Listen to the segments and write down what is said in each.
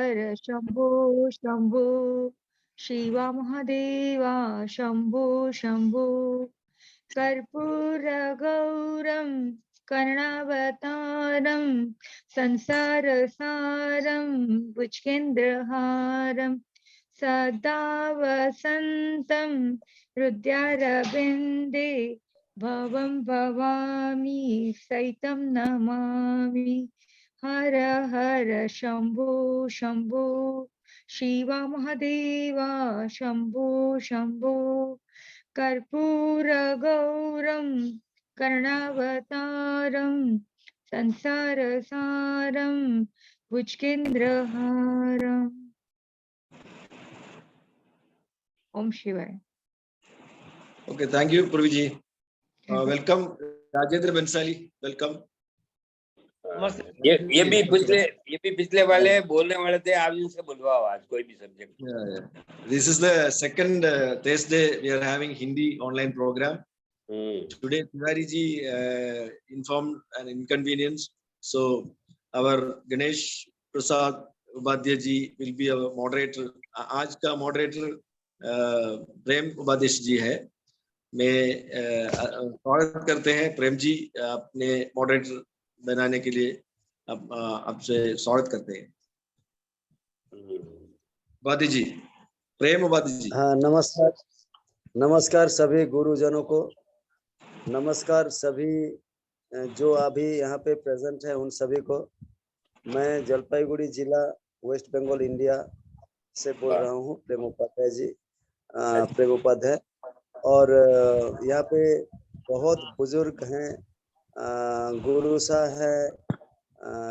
हर शंभो शंभो शिव महादेवा शंभो शंभो कर्पूरगौरं कर्णावतारं संसारसारं भुजगेन्द्रहारं सदा वसन्तं हृदयारविन्दे भवं भवामि सहितं नमामि। हर हर शंभो शंभो शिव महादेवा शंभो शंभो कर्पूरगौरं कर्णावतारं संसारसारं भुजगेन्द्रहारम्। ओम शिवाय। Okay, thank you, Purviji. Welcome, Rajendra Bensali. Welcome. ये भी पिछले वाले बोलने वाले थे, आप इनसे बुलवाओ आज कोई भी subject. This is the second Thursday we are having Hindi online program. Today Tiwari ji informed an inconvenience, so our Ganesh Prasad Upadhyay ji will be our moderator. आज का moderator प्रेम उपाध्याय जी है। मैं स्वागत करते हैं प्रेम जी, अपने मॉडरेटर बनाने के लिए आपसे स्वागत करते हैं। उपाध्याय जी, प्रेम उपाध्याय जी। हाँ, नमस्कार। नमस्कार सभी गुरुजनों को, नमस्कार सभी जो अभी यहाँ पे प्रेजेंट है उन सभी को। मैं जलपाईगुड़ी जिला वेस्ट बंगाल इंडिया से बोल रहा हूँ, प्रेम उपाध्याय जी, प्रेम उपाध्याय। और यहाँ पे बहुत बुजुर्ग हैं, गुरु सा है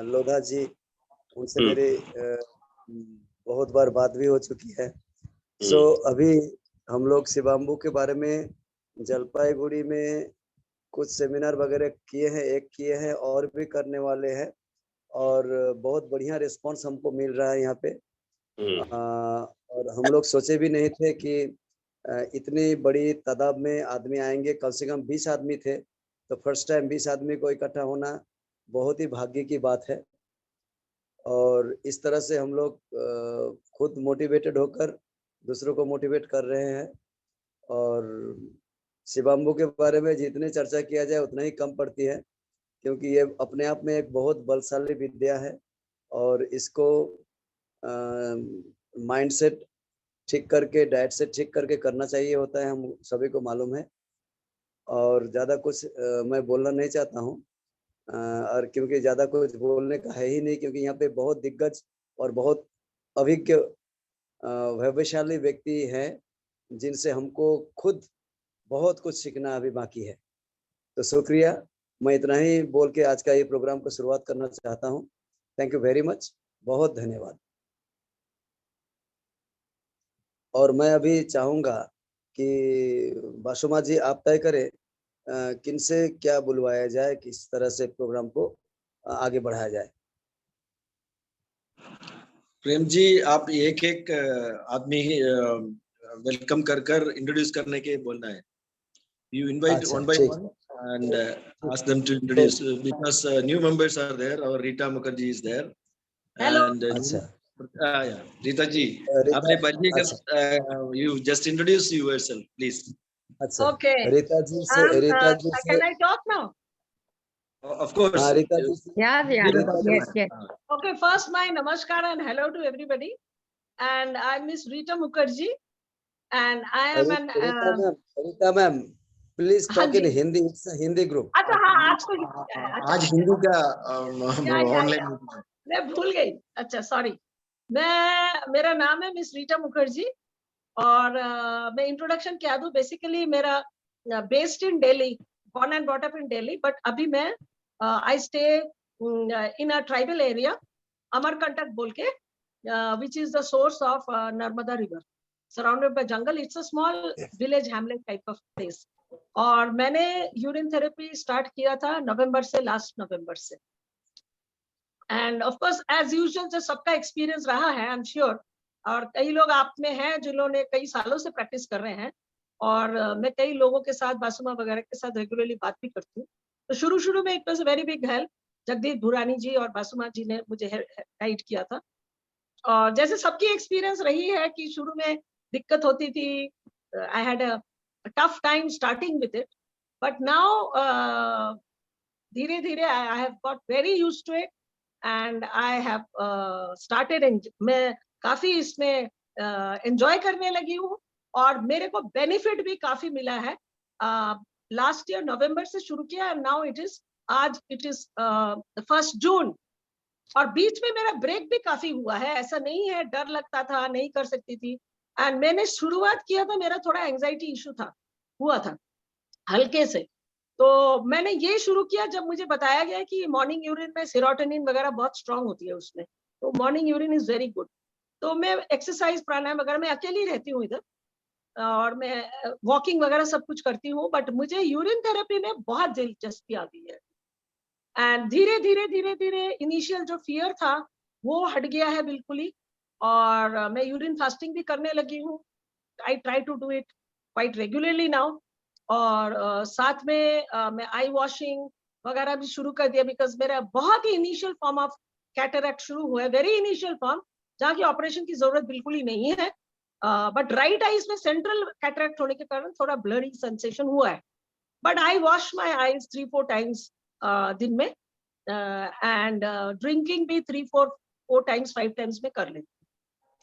लोधा जी, उनसे मेरी बहुत बार बात भी हो चुकी है। सो अभी हम लोग शिवाम्बू के बारे में जलपाईगुड़ी में कुछ सेमिनार वगैरह किए हैं, एक किए हैं और भी करने वाले हैं, और बहुत बढ़िया रिस्पांस हमको मिल रहा है यहाँ पे। और हम लोग सोचे भी नहीं थे कि इतनी बड़ी तादाद में आदमी आएंगे। कम से कम 20 आदमी थे, तो फर्स्ट टाइम 20 आदमी को इकट्ठा होना बहुत ही भाग्य की बात है। और इस तरह से हम लोग खुद मोटिवेटेड होकर दूसरों को मोटिवेट कर रहे हैं। और शिवाम्बू के बारे में जितनी चर्चा किया जाए उतना ही कम पड़ती है, क्योंकि ये अपने आप में एक बहुत बलशाली विद्या है, और इसको माइंडसेट ठीक करके, डाइट से ठीक करके करना चाहिए होता है, हम सभी को मालूम है। और ज़्यादा कुछ मैं बोलना नहीं चाहता हूँ, और क्योंकि ज़्यादा कुछ बोलने का है ही नहीं, क्योंकि यहाँ पे बहुत दिग्गज और बहुत अभिज्ञ वैभवशाली व्यक्ति हैं जिनसे हमको खुद बहुत कुछ सीखना अभी बाकी है। तो शुक्रिया, मैं इतना ही बोल के आज का ये प्रोग्राम को शुरुआत करना चाहता हूँ। थैंक यू वेरी मच, बहुत धन्यवाद। और मैं अभी चाहूँगा कि बासुमा जी आप तय करें किनसे क्या बुलवाया जाए, किस तरह से प्रोग्राम को आगे बढ़ाया जाए। प्रेम जी, आप एक एक आदमी वेलकम कर इंट्रोड्यूस करने के बोलना है। You invite one by one and ask them to introduce, because new members are there. Our Rita Mukherjee is there. Hello. And yeah, Rita ji, आपने परिचय कर, you just introduce yourself, please. Okay. Rita ji से can I talk now? Of course. Rita ji से, yes. Okay, first my namaskar and hello to everybody. And I'm Miss Rita Mukherjee, and I am an Rita ma'am, please talk in Hindi. It's a Hindi group. अच्छा हाँ, आज हिंदी का online मैं भूल गई। अच्छा sorry. मेरा नाम है मिस रीटा मुखर्जी, और मैं इंट्रोडक्शन क्या दूं। बेसिकली मेरा based in Delhi, born and brought up in Delhi, but अभी मैं I stay in a tribal area, Amarkantak बोल के, which is the source of Narmada river, surrounded by jungle. It's a small village hamlet type of place. और मैंने urine therapy start किया था नवंबर से, last November से। And of course as usual जो सबका एक्सपीरियंस रहा है, आई एम श्योर, और कई लोग आप में हैं जिन्होंने कई सालों से प्रैक्टिस कर रहे हैं, और मैं कई लोगों के साथ, बासुमा वगैरह के साथ रेगुलरली बात भी करती हूँ। तो शुरू में it was a very big help, Jagdeep Bhurani ji और बासुमा जी ने मुझे गाइड किया था। और जैसे सबकी एक्सपीरियंस रही है कि शुरू में दिक्कत होती थी, I had a tough time starting with it, but now धीरे धीरे I have got very used to it and I have started, मैं काफी इसमें एंजॉय करने लगी हूँ और मेरे को बेनिफिट भी काफी मिला है। लास्ट ईयर नवंबर से शुरू किया एंड नाउ इट इज, आज इट इज 1 जून, और बीच में मेरा ब्रेक भी काफी हुआ है, ऐसा नहीं है, डर लगता था, नहीं कर सकती थी। एंड मैंने शुरुआत किया तो मेरा थोड़ा एंजाइटी इशू था, हुआ था हल्के से, तो मैंने ये शुरू किया जब मुझे बताया गया कि मॉर्निंग यूरिन में सेरोटोनिन वगैरह बहुत स्ट्रांग होती है उसमें, तो morning urine is very good. तो मैं एक्सरसाइज प्राणायाम वगैरह, मैं अकेली रहती हूँ इधर और मैं वॉकिंग वगैरह सब कुछ करती हूँ, बट मुझे यूरिन थेरेपी में बहुत दिलचस्पी आ गई है। एंड धीरे धीरे धीरे धीरे इनिशियल जो फियर था वो हट गया है बिल्कुल ही, और मैं यूरिन फास्टिंग भी करने लगी हूँ। I try to do it quite regularly now, और साथ में मैं आई वॉशिंग वगैरह भी शुरू कर दिया, बिकॉज मेरा बहुत ही इनिशियल फॉर्म ऑफ कैटरैक्ट शुरू हुआ है, वेरी इनिशियल फॉर्म, जहाँ की ऑपरेशन की जरूरत बिल्कुल ही नहीं है, बट राइट आईज में सेंट्रल कैटरैक्ट होने के कारण थोड़ा ब्लरी सेंसेशन हुआ है, but I wash my eyes 3-4 times दिन में, एंड ड्रिंकिंग भी 3-4 टाइम्स 5 टाइम्स में कर लेती हूँ,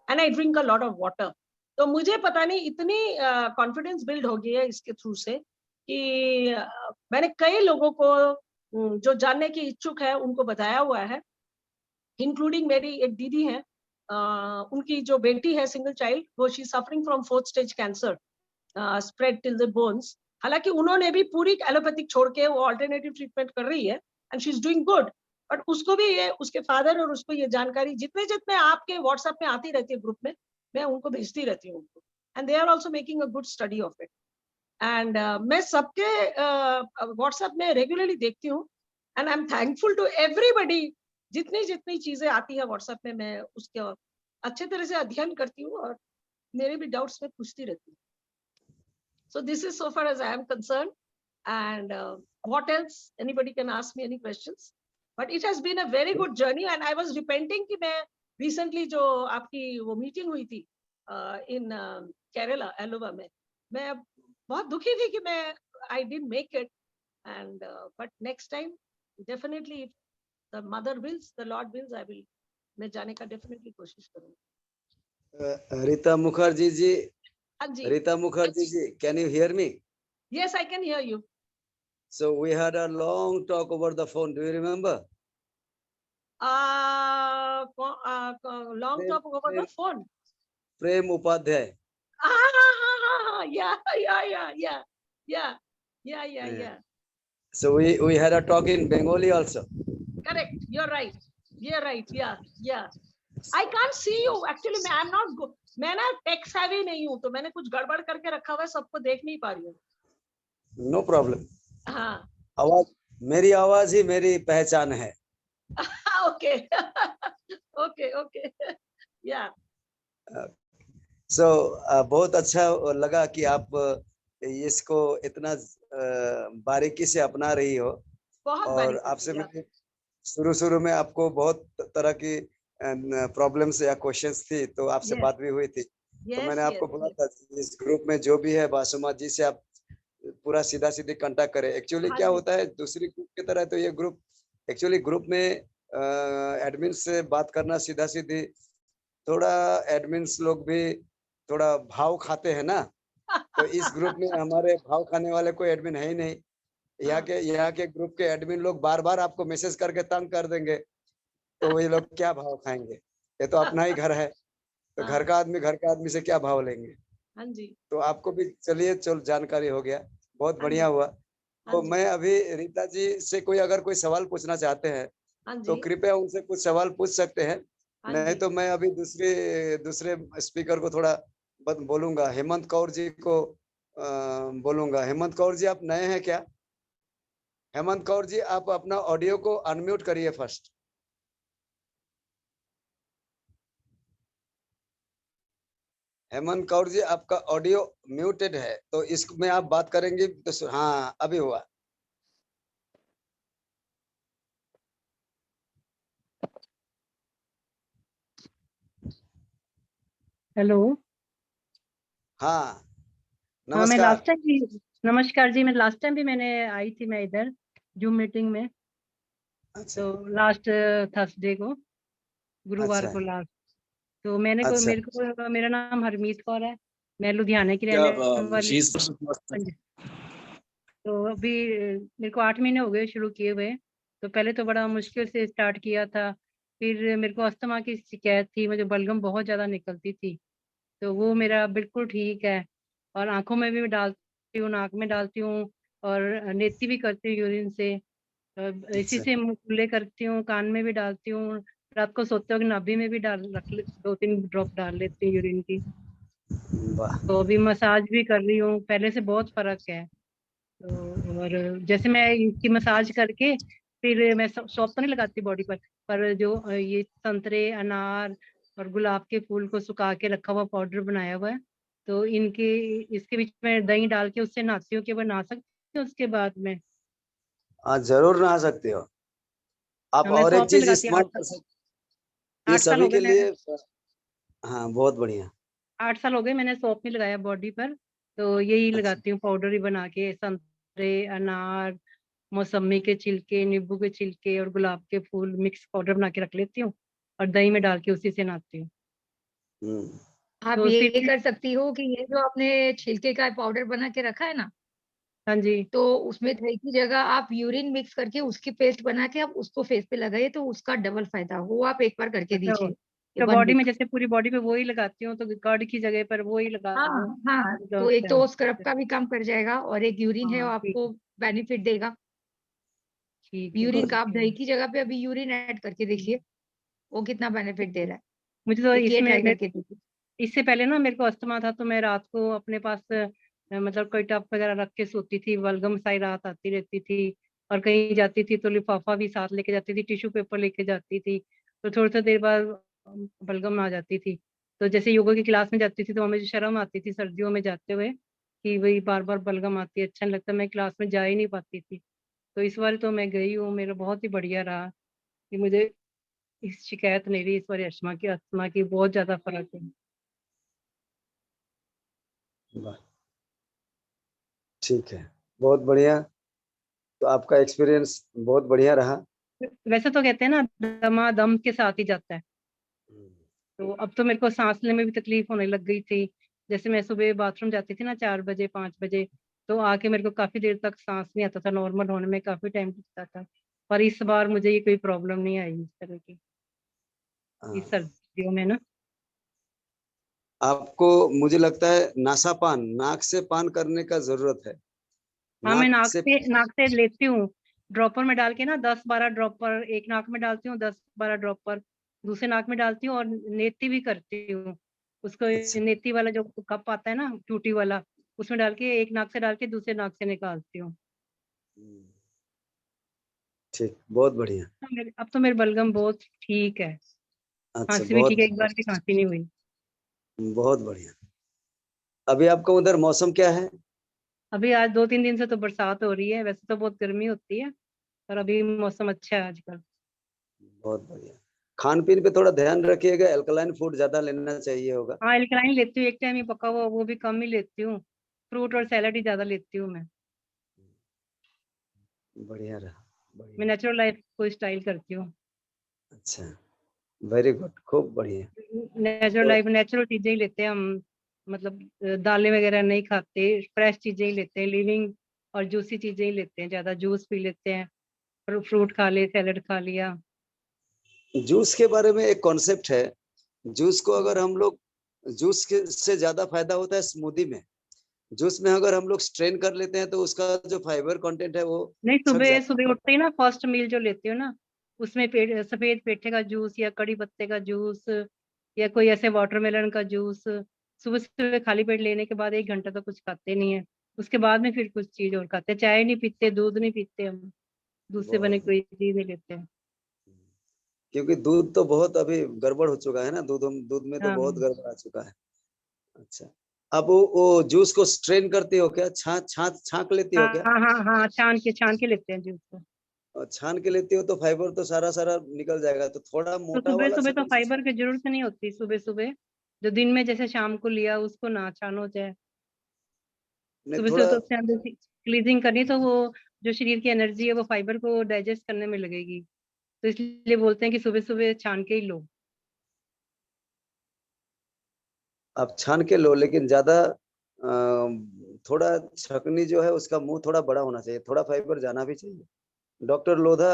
and I drink a lot of water. तो मुझे पता नहीं इतनी कॉन्फिडेंस बिल्ड हो गई है इसके थ्रू से कि मैंने कई लोगों को जो जानने की इच्छुक है उनको बताया हुआ है, इंक्लूडिंग मेरी एक दीदी है, उनकी जो बेटी है सिंगल चाइल्ड, वो she suffering from 4th stage cancer, spread till the bones. हालांकि उन्होंने भी पूरी एलोपैथिक छोड़ के वो ऑल्टरनेटिव ट्रीटमेंट कर रही है and she is doing good, but उसको भी ये, उसके फादर और उसको ये जानकारी जितने जितने आपके व्हाट्सएप में आती रहती है ग्रुप में, मैं उनको भेजती रहती हूँ उनको, and they are also making a good study of it. And मैं सबके व्हाट्सएप में रेगुलरली देखती हूँ, and I am thankful to everybody, जितनी जितनी चीजें आती है व्हाट्सएप में मैं उसके अच्छे तरह से अध्ययन करती हूँ और मेरे भी डाउट्स में पूछती रहती हूँ। So this is so far as I am concerned, and what else? Anybody can ask me any questions, but it has been a very good journey, and I was repenting कि मैं recently जो आपकी वो meeting हुई थी in Kerala, Alova में, मैं बहुत दुखी थी कि मैं I didn't make it, and but next time definitely if the mother wills, the Lord wills, I will, मैं जाने का definitely कोशिश करूँगी। रीता मुखर्जी जी, हाँ जी। Rita Mukherjee ji, can you hear me? Yes, I can hear you. So we had a long talk over the phone. Do you remember? Long talk over the phone. Prem Upadhyay. Yeah. So we had a talk in Bengali also. Correct. You're right. Yeah. I can't see you. Actually, I'm not good. मैं ना take savvy नहीं हूँ, तो मैंने कुछ गड़बड़ करके रखा हुआ है, सबको देख नहीं पा रही हूँ। No problem. हाँ। आवाज, मेरी आवाज ही मेरी पहचान है। Okay. Okay. Yeah. So बहुत अच्छा लगा कि आप इसको इतना बारीकी से अपना रही हो, और आपसे मैंने शुरू में आपको बहुत तरह की प्रॉब्लम्स या क्वेश्चंस थी, तो आपसे बात भी हुई थी, तो मैंने आपको बोला था इस ग्रुप में जो भी है बासुमा जी से आप पूरा सीधा सीधी कांटेक्ट करें। एक्चुअली क्या होता है, दूसरी ग्रुप की तरह तो ये ग्रुप एक्चुअली ग्रुप में एडमिन से बात करना सीधा सीधी, थोड़ा एडमिन्स लोग भी थोड़ा भाव खाते हैं ना, तो इस ग्रुप में हमारे भाव खाने वाले कोई एडमिन है ही नहीं। यहाँ के ग्रुप के एडमिन लोग बार बार आपको मैसेज करके तंग कर देंगे, तो वही लोग क्या भाव खाएंगे? ये तो अपना ही घर है, तो घर का आदमी से क्या भाव लेंगे? हाँ जी। तो आपको भी चलिए जानकारी हो गया, बहुत बढ़िया हुआ। तो मैं अभी रीता जी से अगर कोई सवाल पूछना चाहते हैं तो कृपया उनसे कुछ सवाल पूछ सकते हैं, नहीं तो मैं अभी दूसरे स्पीकर को थोड़ा बोलूंगा, हेमंत कौर जी को बोलूंगा। हेमंत कौर जी, आप नए हैं क्या? हेमंत कौर जी, आप अपना ऑडियो को अनम्यूट करिए फर्स्ट। हेमंत कौर जी, आपका ऑडियो म्यूटेड है, तो इसमें आप बात करेंगे तो हाँ, अभी हुआ। हेलो। हाँ हाँ, मैं नमस्कार। लास्ट टाइम भी, नमस्कार जी, मैं लास्ट टाइम भी मैंने आई थी मैं इधर जूम मीटिंग में, अच्छा तो लास्ट थर्सडे को, गुरुवार अच्छा को लास्ट। तो मैंने को अच्छा। मेरा नाम हरमीत कौर है, मैं लुधियाना की Yeah, रहने वाली she's हूँ। तो अभी मेरे को 8 महीने हो गए शुरू किए हुए। तो पहले तो बड़ा मुश्किल से स्टार्ट किया था, फिर मेरे को अस्थमा की शिकायत थी, मुझे बलगम बहुत ज्यादा निकलती थी, तो वो मेरा बिल्कुल ठीक है। और आंखों में भी डालती हूँ, नाक में डालती हूँ, और नेती भी करती हूँ यूरिन से। इसी अच्छा से मुंह खुले करती हूँ, कान में भी डालती हूँ, रात को सोते वक्त नाभि में भी 2-3 ड्रॉप डाल लेती हूँ यूरिन की। वाह। तो अभी मसाज भी कर रही हूँ, पहले से बहुत फर्क है। तो और जैसे मैं इसकी मसाज करके फिर मैं सौंफ तो नहीं लगाती बॉडी पर जो ये संतरे, अनार और गुलाब के फूल को सुखा के रखा हुआ पाउडर बनाया हुआ है, तो इनके इसके बीच में दही डाल के उससे नहाती हूँ कि वो नहा सकती हूँ उसके बाद में। हाँ जरूर नहा सकते हो आप। हाँ, मैं और एक सौंफ नहीं चीज लगाती, इस्तेमाल कर सकते, ये 8 साल सभी हो गए के मैं लिए। हाँ बहुत बढ़िया। 8 साल हो गए मैंने सौंफ नहीं लगाया बॉडी पर। तो यही अच्छा लगाती हूँ पाउडर ही बना के, संतरे, अनार, मौसमी के छिलके, नींबू के छिलके और गुलाब के फूल मिक्स पाउडर बना के रख लेती हूँ, और दही में डाल के उसी से नहाती हूँ। हम्म। आप तो ये फिर कर सकती हो कि ये जो आपने छिलके का पाउडर बना के रखा है ना, हाँ जी। तो उसमें दही की जगह आप यूरिन मिक्स करके उसकी पेस्ट बना के आप उसको फेस पे लगाइए, तो उसका डबल फायदा। वो आप एक बार करके अच्छा, दीजिए, ये तो 1 बॉडी में वीक। जैसे पूरी बॉडी पे वो ही लगाती हूँ, तो कर्ड की जगह पर वो ही लगा हाँ दूँ हाँ, तो तो एक क्या? तो स्क्रब का भी काम कर जाएगा, और एक यूरिन है वो हाँ ठीक आपको है, बेनिफिट देगा। ठीक है, यूरिन ब- का आप ठीक है। दही की जगह पे अभी यूरिन ऐड करके देखिए, वो कितना बेनिफिट दे रहा है। मुझे तो एक ये इसमें ट्राई करके देखिए। इससे पहले ना मेरे को अस्थमा था, तो मैं रात को अपने पास मतलब कोई टब वगैरह रख के सोती थी, बलगम सारी रात आती रहती थी। और कहीं जाती थी तो लिफाफा भी साथ लेके जाती थी, टिश्यू पेपर लेके जाती थी, तो थोड़ी थोड़ी देर बाद बलगम आ जाती थी। तो जैसे योगा की क्लास में जाती थी तो मुझे शर्म आती थी सर्दियों में जाते हुए कि वही बार बार बलगम आती है, अच्छा नहीं लगता, मैं क्लास में जा ही नहीं पाती थी। तो इस बार तो मैं गई हूँ, मेरा बहुत ही बढ़िया रहा कि मुझे इस शिकायत नहीं रही, इस बार अस्थमा की बहुत ज्यादा फर्क है। वाह, ठीक है, बहुत बढ़िया। तो आपका एक्सपीरियंस बहुत बढ़िया रहा। वैसे तो कहते हैं ना, दमा दम के साथ ही जाता है। तो अब तो मेरे को सांस लेने में भी तकलीफ होने लग गई थी। जैसे मैं सुबह बाथरूम जाती थी ना 4 बजे 5 बजे, तो आके मेरे को काफी देर तक सांस नहीं आता था, नॉर्मल होने में काफी टाइम लगता था। पर इस बार मुझे ये कोई प्रॉब्लम नहीं आई इस तरह की, इस हाँ, सर्दियों में ना। आपको मुझे लगता है नासापान, नाक से पान करने का जरूरत है। हाँ, मैं नाक से। नाक से लेती हूँ, ड्रॉपर में डाल के ना, 10-12 ड्रॉपर एक नाक में डालती हूँ, 10-12 ड्रॉपर दूसरे नाक में डालती हूँ, और नेती भी करती हूँ उसको। अच्छा नेती वाला जो कप आता है ना टूटी वाला, उसमें डाल के एक नाक से डाल के दूसरे नाक से निकालती हूँ। ठीक, बहुत बढ़िया। अब तो मेरे बलगम बहुत ठीक है, अच्छा खांसी भी ठीक बहुत है, एक बार भी खांसी नहीं हुई। बहुत बढ़िया। अभी आपका उधर मौसम क्या है? अभी आज 2-3 दिन से तो बरसात हो रही है, वैसे तो बहुत गर्मी होती है, पर अभी मौसम अच्छा है आजकल। बहुत बढ़िया। खान पीन पे थोड़ा ध्यान रखिएगा, अल्कलाइन फूड ज्यादा लेना चाहिए होगा। हाँ, एल्कलाइन लेती हूँ, एक टाइम ही पका हुआ वो भी कम ही लेती हूँ, फ्रूट और सैलड ही ज्यादा लेती हूँ मैं। बढ़िया रहा, मैं बढ़िया। नेचुरल लाइफ को स्टाइल करती हूँ। अच्छा, वेरी गुड, खूब बढ़िया। नेचुरल तो लाइफ, नेचुरल चीजें ही लेते हैं हम, मतलब दालें वगैरह नहीं खाते, फ्रेश चीजें ही लेते हैं, लिविंग और जूसी चीजें ही लेते हैं, ज्यादा जूस पी लेते हैं, फ्रूट खा ले, सैलड खा लिया। जूस के बारे में एक कॉन्सेप्ट है। जूस को अगर हम लोग, जूस के से ज्यादा फायदा होता है स्मूदी में। जूस में अगर हम लोग स्ट्रेन कर लेते हैं तो उसका जो फाइबर कंटेंट है वो नहीं, छट सुबह जाता सुबह उठते ही ना फर्स्ट मील जो लेती हूँ ना, उसमें सफेद पेठे का जूस या कड़ी पत्ते का जूस या कोई ऐसे वाटरमेलन का जूस, सुबह सुबह खाली पेट लेने के बाद 1 घंटा तो कुछ खाते नहीं है। उसके बाद में फिर कुछ चीज और खाते हैं, चाय नहीं पीते, दूध नहीं पीते हम, दूध है। से बने बहुत, कोई चीज नहीं लेते हैं। क्योंकि दूध तो बहुत अभी गड़बड़ हो चुका है ना, दूध में तो हाँ बहुत गड़बड़ आ चुका है। अच्छा, अब वो जूस को स्ट्रेन करती हो क्या? छांक लेती हो हाँ क्या? हाँ हाँ हाँ, छान के लेते हैं जूस को। और छान के लेती हो तो फाइबर तो सारा सारा निकल जाएगा, तो थोड़ा तो मोटा सुबह वाला सुबह तो छोटा सा। फाइबर की जरूरत नहीं होती, सुबह सुबह जो दिन में जैसे शाम को लिया उसको ना छानो चाहे नहीं सुबह थोड़ा सुबह तो उससे अंदर से क्लीजिंग करनी, तो वो जो शरीर की एनर्जी है वो फाइबर को डाइजेस्ट करने में लगेगी, तो इसलिए बोलते हैं कि सुबह सुबह छान के ही लो। आप छान के लो, लेकिन ज्यादा थोड़ा छकनी जो है उसका मुंह थोड़ा बड़ा होना चाहिए, थोड़ा फाइबर जाना भी चाहिए। डॉक्टर लोधा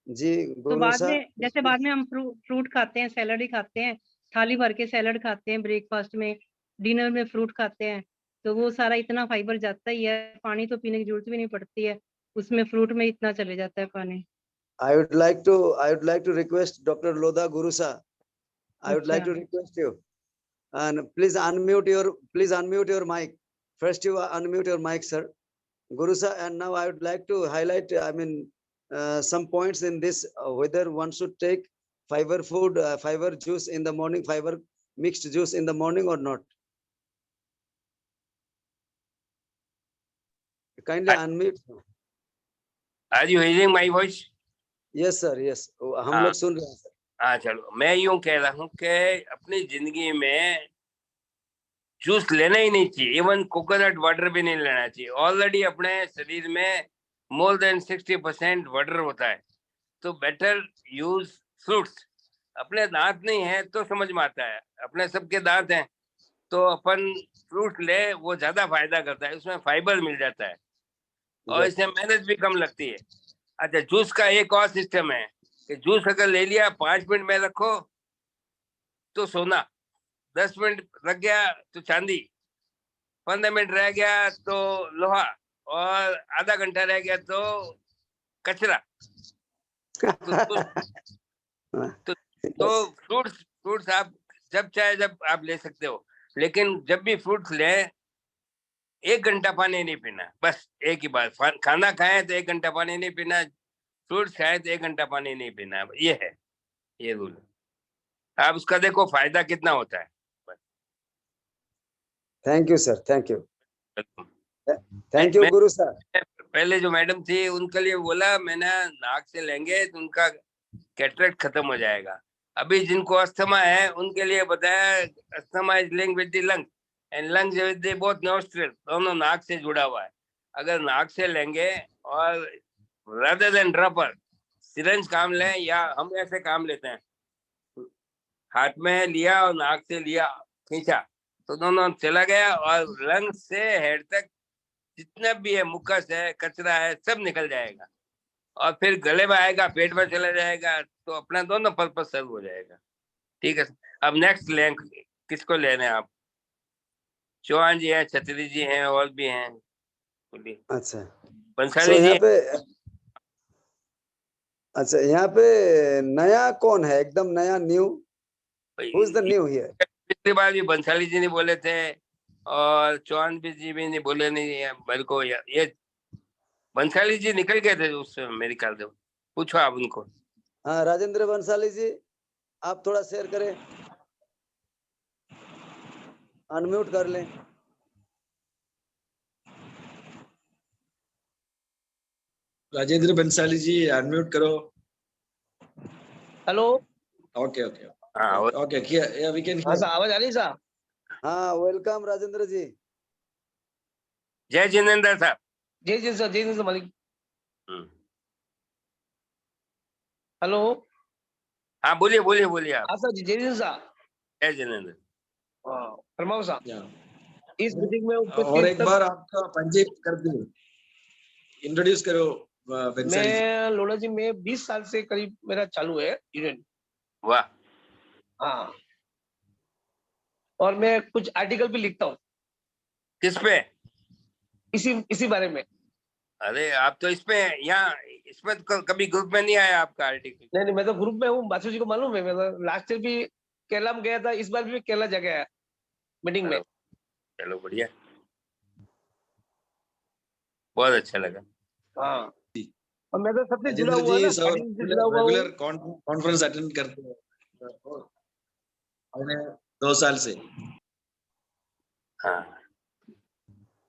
जी तो बाद गुरुसा, में जैसे बाद में हम फ्रूट खाते हैं, सैलड ही खाते हैं, थाली भर के सैलड खाते हैं ब्रेकफास्ट में, डिनर में फ्रूट खाते हैं, तो वो सारा इतना फाइबर जाता ही है, पानी तो पीने की जरूरत भी नहीं पड़ती है, उसमें फ्रूट में इतना चले जाता है पानी। I would like to request Dr. Lodha Gurusa. I would like अच्छा to request you, and please unmute your mic. First you unmute your mic, sir. Gurusa, and now I would like to highlight, some points in this, whether one should take fiber food, fiber juice in the morning, fiber mixed juice in the morning or not. Kindly unmute. Are you hearing my voice? Yes sir, yes, हम हाँ। लोग सुन रहे हैं sir. हाँ चलो, मैं यूं कह रहा हूँ कि अपनी जिंदगी में जूस लेना ही नहीं चाहिए, इवन कोकोनट वाटर भी नहीं लेना चाहिए। ऑलरेडी अपने शरीर में मोर देन 60% वाटर होता है, तो बेटर यूज फ्रूट्स। अपने दांत नहीं है तो समझ में आता है, अपने सबके दांत हैं तो अपन फ्रूट ले, वो ज्यादा फायदा करता है, उसमें फाइबर मिल जाता है और इसमें मेहनत भी कम लगती है। अच्छा, जूस का एक और सिस्टम है कि जूस अगर ले लिया 5 मिनट में रखो तो सोना, 10 मिनट रख गया तो चांदी, 15 मिनट रह गया तो लोहा, और आधा घंटा रह गया तो कचरा। तो फ्रूट्स आप जब चाहे जब आप ले सकते हो, लेकिन जब भी फ्रूट्स ले 1 घंटा पानी नहीं पीना, बस एक ही बात। खाना खाएं तो 1 घंटा पानी नहीं पीना, फ्रूट्स खाएं तो 1 घंटा पानी नहीं पीना, ये है, ये रूल। आप उसका देखो फायदा कितना होता है। Thank you sir, thank you Guru sir. पहले जो मैडम थी उनके लिए बोला मैंने, नाक से लेंगे तो उनका कैटरेक्ट खत्म हो जाएगा। अभी जिनको अस्थमा है उनके लिए बताया, asthma is linked with the lung and lungs with the both nostril, दोनों नाक से जुड़ा हुआ है। अगर नाक से लेंगे और rather than ड्रॉपर सिरिंज काम लें, या हम ऐसे काम लेते हैं, हाथ में लिया और नाक से लिया, खींचा तो दोनों चला गया, और लंग से हेड तक जितना भी है मुकस है, कचरा है, सब निकल जाएगा, और फिर गले में आएगा, पेट में चला जाएगा, तो अपना दोनों पर्पस सर्व हो जाएगा। ठीक है, अब नेक्स्ट लिंक किसको लेने आप? चौहान जी हैं, छतरी जी हैं, और भी हैं। अच्छा, बंसाली जी। अच्छा, यहाँ पे नया कौन है? एकदम नया, new? Who is the new here? पिछली बार भी बंसाली जी ने बोले थे और चौहान जी भी नहीं बोले, नहीं मेरे को ये बंसाली जी निकल गए थे उससे मेरे ख्याल से, पूछो आप उनको। हाँ, राजेंद्र बंसाली जी, आप थोड़ा शेयर करें, अनम्यूट कर लें। राजेंद्र बंसाली जी अनम्यूट करो। हेलो। ओके ओके हाँ, ओके, या वी कैन हाँ सर, आवाज आ रही सर? हाँ, वेलकम राजेंद्र जी। जय जिनेंद्र साहब। जय जय सर, जय जय सर मालिक। हेलो। हाँ, बोलिए बोलिए बोलिए आप। हाँ सर जी, जय जय सर। जय जिनेंद्र। फरमाओ सर। इस मीटिंग में और एक बार आपका पंजीयन कर दूं, इंट्रोड्यूस करो बंसाली जी। मैं लोड़ा जी में 20 साल से करीब मेरा चालू है यूनियन। वाह। हाँ, और मैं कुछ आर्टिकल भी लिखता हूँ। किस पे? इसी बारे में। अरे आप तो इसमें यहाँ इसमें तो कभी ग्रुप में नहीं आया आपका आर्टिकल? नहीं, मैं तो ग्रुप में हूँ, बासु जी को मालूम है। मैं तो लास्ट ईयर भी केरला में गया था, इस बार भी केरला जा गया मीटिंग में। चलो बढ़िया, बहुत अच्छा लगा। हाँ, और मैं तो सबसे जुड़ा राजेंद्र हुआ जी ना, starting से जुड़ा हुआ हूँ। रेगुलर कॉन्फ्रेंस अटेंड करते हैं 2 साल से। हाँ।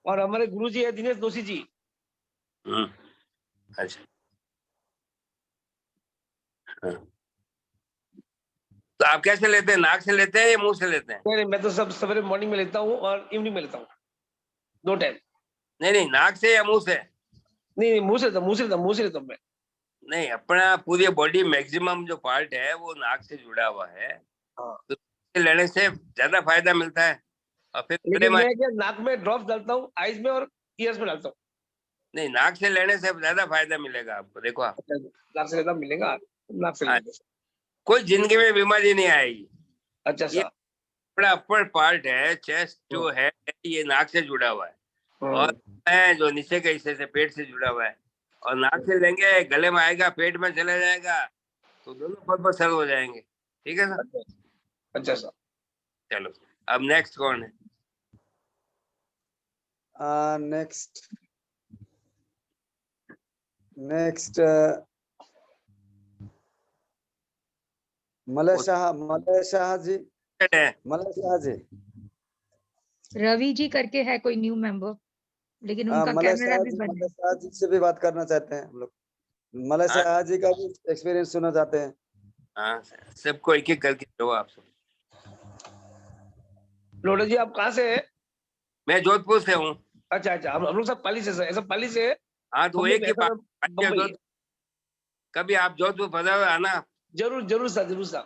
और हमारे गुरु जी है दिनेश दोषी जी। अच्छा। हाँ। तो तो आप कैसे लेते हैं, नाक से लेते हैं या मुंह से लेते हैं? नहीं, मैं तो सब सवेरे मॉर्निंग में लेता हूँ और इवनिंग में लेता हूँ, 2 टाइम। नहीं, नाक से या मुंह से? नहीं, मुंह से लेता हूँ मैं। नहीं, अपना पूरी बॉडी मैक्सिमम जो पार्ट है वो नाक से जुड़ा हुआ है, हाँ। तो लेने से ज्यादा फायदा मिलता है। और फिर लेकिन मैं क्या नाक में ड्रॉप्स डालता हूँ, आईज में और ईयर्स में डालता हूँ। नहीं, नाक से लेने से ज्यादा फायदा मिलेगा आपको। देखो आप, नाक से ज्यादा मिलेगा, नाक से हाँ, लेंगे। कोई जिंदगी में बीमारी नहीं आएगी। अच्छा ये सा। बड़ा अपर पार्ट है, चेस्ट जो है ये नाक से जुड़ा हुआ है, और है जो नीचे के हिस्से से पेट से जुड़ा हुआ है। और नाक से लेंगे, गले में आएगा, पेट में चला जाएगा, तो दोनों पद सरल हो जाएंगे। ठीक है सर? अच्छा सा। चलो, अब नेक्स्ट कौन है? नेक्स्ट मलय शाह जी। मलय शाह जी, रवि जी करके है कोई न्यू मेंबर, लेकिन उनका कैमरा भी बंद है। मलय शाह जी से भी बात करना चाहते हैं हम लोग। मलय शाह जी का भी एक्सपीरियंस सुनना चाहते हैं। हाँ, सबको एक एक करके दो आप सब। लोटा जी, आप कहाँ से है? मैं जोधपुर से हूँ। अच्छा, हम लोग सब पाली से, सब पाली से। हाँ, तो हम एक लोग ही ऐसा बात, बम्बई। कभी आप जोधपुर पधारो, आना। जरूर सर।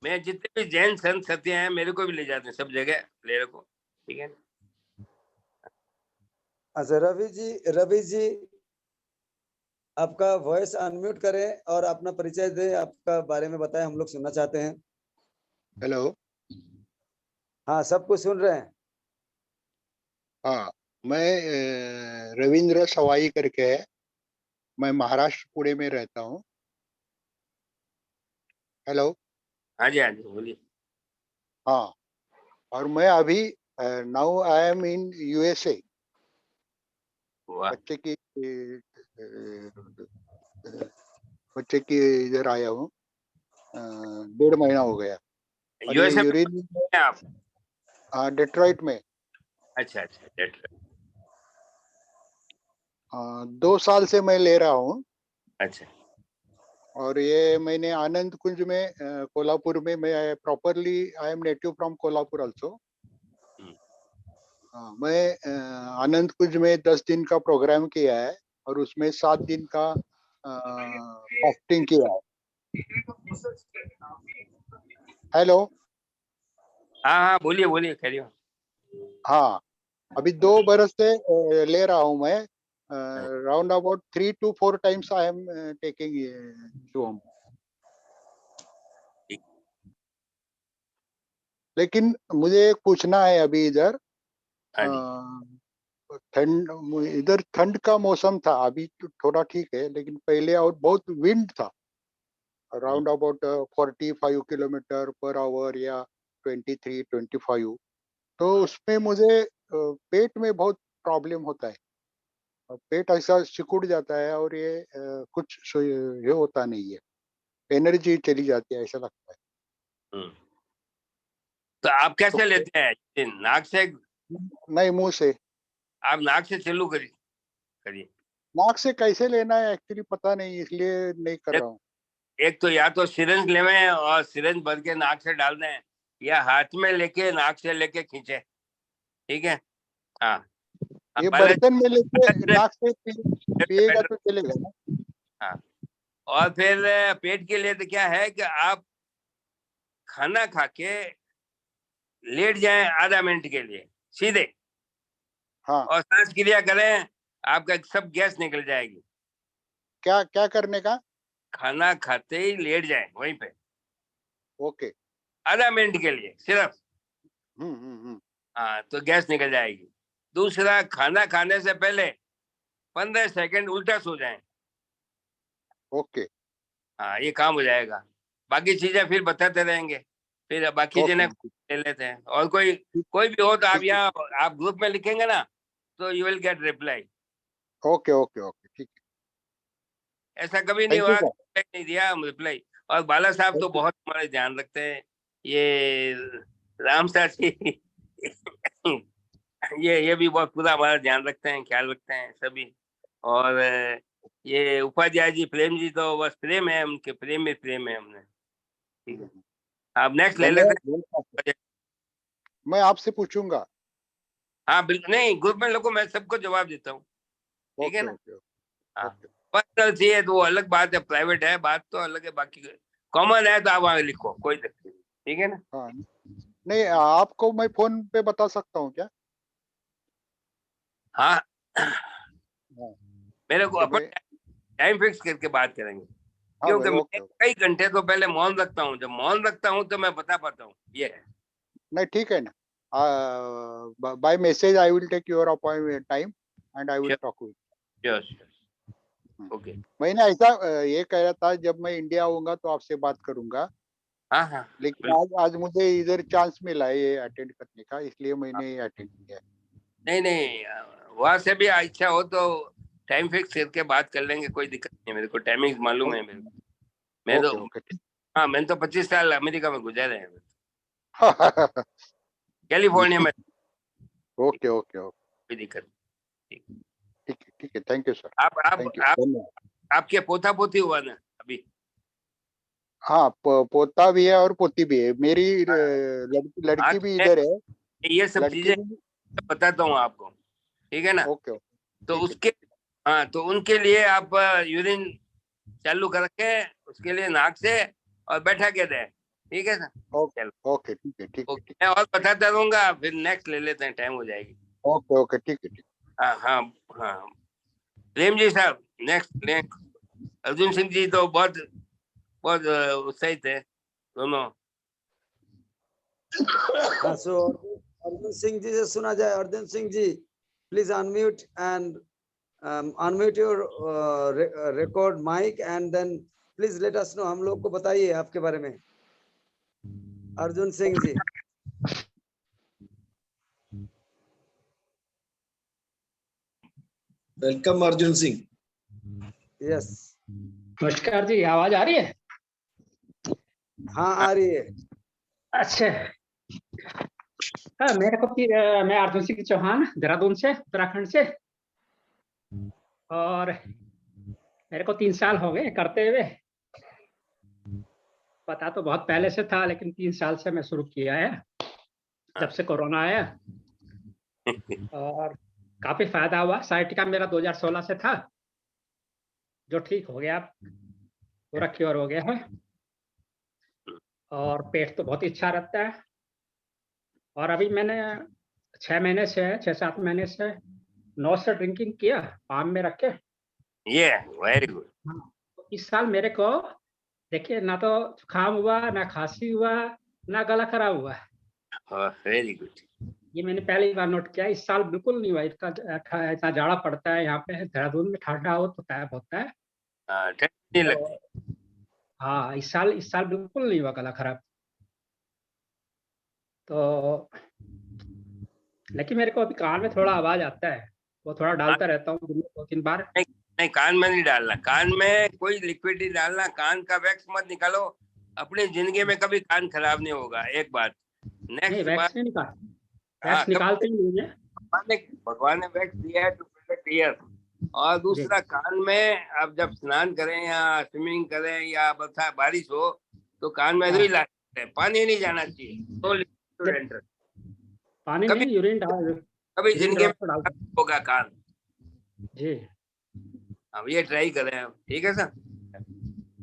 मैं जितने भी जैन संत सत्य हैं मेरे को भी ले जाते हैं, सब जगह ले रखो। ठीक है। अच्छा, रवि जी आपका वॉइस अनम्यूट करें और अपना परिचय दें, आपका बारे में बताएं, हम लोग सुनना चाहते हैं। हेलो। हाँ, सब कुछ सुन रहे हैं। हाँ, मैं रविंद्र सवाई करके है, मैं महाराष्ट्र पुणे में रहता हूँ। हेलो। हाँ जी बोलिए। हाँ, और मैं अभी now I am in USA. बच्चे की इधर आया हूँ, 1.5 महीना हो गया। और ये यूएसए यूरिन में आप? डेट्रॉइट में। अच्छा, डेट्रॉइट। 2 साल से मैं ले रहा हूँ। अच्छा। और ये मैंने आनंद कुंज में, कोल्हापुर में, मैं properly I am native from Kolhapur also. मैं आनंद कुंज में 10 दिन का प्रोग्राम किया है और उसमें 7 दिन का फास्टिंग किया है। हेलो। हाँ, बोलिए करिए। हाँ, अभी 2 बरस से ले रहा हूँ मैं। Round about 3 to 4 times I am taking Shubham. लेकिन मुझे एक पूछना है अभी इधर। ठंड, इधर ठंड का मौसम था, अभी तो थोड़ा ठीक है, लेकिन पहले और बहुत विंड था, around about 45 kilometre per hour या 23-25। तो उसमें मुझे पेट में बहुत प्रॉब्लम होता है, पेट ऐसा सिकुड़ जाता है और ये कुछ ये होता नहीं है, एनर्जी चली जाती है, ऐसा लगता है। तो आप कैसे तो लेते हैं? नाक से? नहीं, मुंह से। आप नाक से चालू करिए। नाक से कैसे लेना है एक्चुअली पता नहीं, इसलिए नहीं कर रहा हूँ। एक तो या तो सिरिंज लेवे और सिरिंज भर के नाक से डाल दें, या हाथ में लेके नाक से लेके खींचे। ठीक है। हाँ, ये बर्तन में लेके नाक से पिएगा तो चलेगा ना? हाँ, और फिर पेट के लिए तो क्या है कि आप खाना खा के लेट जाएं आधा मिनट के लिए सीधे। हाँ। और सांस क्रिया करें, आपका सब गैस निकल जाएगी। क्या करने का? खाना खाते ही लेट जाएं वहीं पे, ओके। आधा मिनट के लिए सिर्फ। हाँ, तो गैस निकल जाएगी। दूसरा, खाना खाने से पहले 15 सेकंड उल्टा सो जाएं। ओके। हाँ, ये काम हो जाएगा। बाकी चीजें फिर बताते रहेंगे, फिर बाकी चीजें ले लेते हैं। और कोई भी हो तो आप यहाँ आप ग्रुप में लिखेंगे ना, तो you will get reply. Okay, ठीक है। ऐसा कभी नहीं हुआ नहीं दिया रिप्लाई। और बाला साहब तो बहुत हमारे ध्यान रखते हैं, ये राम साथी ये भी बहुत पूरा हमारा ध्यान रखते हैं, ख्याल रखते हैं सभी। और ये उपाध्याय जी, प्रेम जी तो बस प्रेम है, उनके प्रेम में प्रेम है हमने। ठीक है, आप नेक्स्ट ले लेते हैं। मैं आपसे पूछूंगा। हाँ बिल्कुल, नहीं ग्रुप में लोगों मैं सबको जवाब देता हूँ। ठीक है ना? हाँ, पर्सनल चाहिए तो वो अलग बात है, प्राइवेट है बात तो अलग है, बाकी कॉमन है तो आप वहां लिखो, कोई दिक्कत नहीं। ठीक है ना? हाँ, नहीं आपको मैं फोन पे बता सकता हूँ क्या? हाँ, हाँ, मेरे को तो अपन मैं, टाइम फिक्स करके बात करेंगे, हाँ भाई, क्योंकि मैं ओके। कई घंटे तो पहले मौन रखता हूँ, जब मौन रखता हूँ तो मैं बता पाता हूँ। ये है। नहीं ठीक है ना, by message I will take your appointment time and I will talk with. Sure sure, okay. मैंने ऐसा ये कह रहा था, जब मैं इंडिया आऊंगा तो आपसे बात करूंगा, हाँ हाँ, लेकिन आज मुझे इधर चांस मिला है ये अटेंड करने का, इसलिए मैंने अटेंड किया। नहीं नहीं, वहां से भी इच्छा हो तो टाइम फिक्स करके बात कर लेंगे, कोई दिक्कत नहीं है। मेरे को टाइमिंग मालूम है मेरे को। मैं तो ओके हाँ, मैंने तो 25 साल अमेरिका में गुजारे हैं, कैलिफोर्निया में। ओके ओके ओके, कोई दिक्कत नहीं। ठीक है, थैंक यू सर, आप थैंक यू, आप धन्यवाद। आपके पोता पोती हुआ ना अभी? हाँ, पोता भी है और पोती भी है, मेरी हाँ, लड़की तो भी मैं इधर है। ये सब लड़की चीजें भी, बताता हूँ आपको। ठीक है ना? ओके तो ठीक है, उसके हाँ, तो उनके लिए आप यूरिन चालू करके उसके लिए नाक से और बैठा के दें। ठीक है सर? चलो, ओके ठीक है, ठीक है, ओके, मैं और बताता रहूंगा, फिर नेक्स्ट ले लेते हैं, टाइम हो जाएगी। ओके ठीक है, ठीक। हाँ हाँ हाँ, प्रेम जी साहब नेक्स्ट। अर्जुन सिंह जी तो बहुत बहुत उत्साहित है दोनों। हाँ, सो अर्जुन सिंह जी से सुना जाए। Arjun Singh ji, please unmute and unmute your record mic and then please let us know, हम लोग को बताइए आपके बारे में। अर्जुन सिंह जी, वेलकम अर्जुन सिंह। यस। नमस्कार जी, आवाज आ रही है? हाँ, आ रही है। अच्छा, हाँ, मैं अर्जुन सिंह चौहान, देहरादून से, उत्तराखंड से। और मेरे को 3 साल हो गए करते हुए। पता तो बहुत पहले से था, लेकिन 3 साल से मैं शुरू किया है, जब से कोरोना आया। और काफी फायदा हुआ। साइटिका मेरा 2016 से था, जो ठीक हो गया, पूरा क्योर हो गया है। और पेट तो बहुत ही अच्छा रहता है। और अभी मैंने 6-7 महीने से नो से ड्रिंकिंग किया, पाम में रख के। ये वेरी गुड। तो इस साल मेरे को देखिए, ना तो जुकाम हुआ, ना खांसी हुआ, ना गला खराब हुआ। Very good. ये मैंने पहली बार नोट किया। इस साल बिल्कुल नहीं हुआ। इसका इतना जाड़ा पड़ता है यहाँ पे, देहरादून में ठंडा हो तो तैयार होता है। ठंड नहीं तो लगती। हाँ, इस साल बिल्कुल नहीं हुआ गला खराब। तो लेकिन मेरे को अभी कान में थोड़ा आवाज आता है, वो थोड़ा डालता रहता हूँ दिन में 2-3 बार। नहीं, कान में नहीं डालना, कान में कोई लिक्विड नहीं डालना, कान का वैक्स मत निकालो। अपनी जिंदगी में कभी कान खराब नहीं होगा, एक बात। नहीं, नेक्स्ट वैक्स बात, नहीं निकाल, हाँ, वैक्स निकालते ही नहीं है। भगवान ने वैक्स दिया है टू प्रोटेक्ट ईयर। और दूसरा, कान में आप जब स्नान करें या स्विमिंग करें या बारिश हो तो कान में रुई लाते हैं, पानी नहीं जाना चाहिए, तो लिक्विड एंटर। पानी कभी नहीं, यूरिन डाल, कभी यूरिन जिंदगी में ड्रॉप डालता हूँ होगा कान। जी। अब ये ट्राई करें आप, ठीक है सर?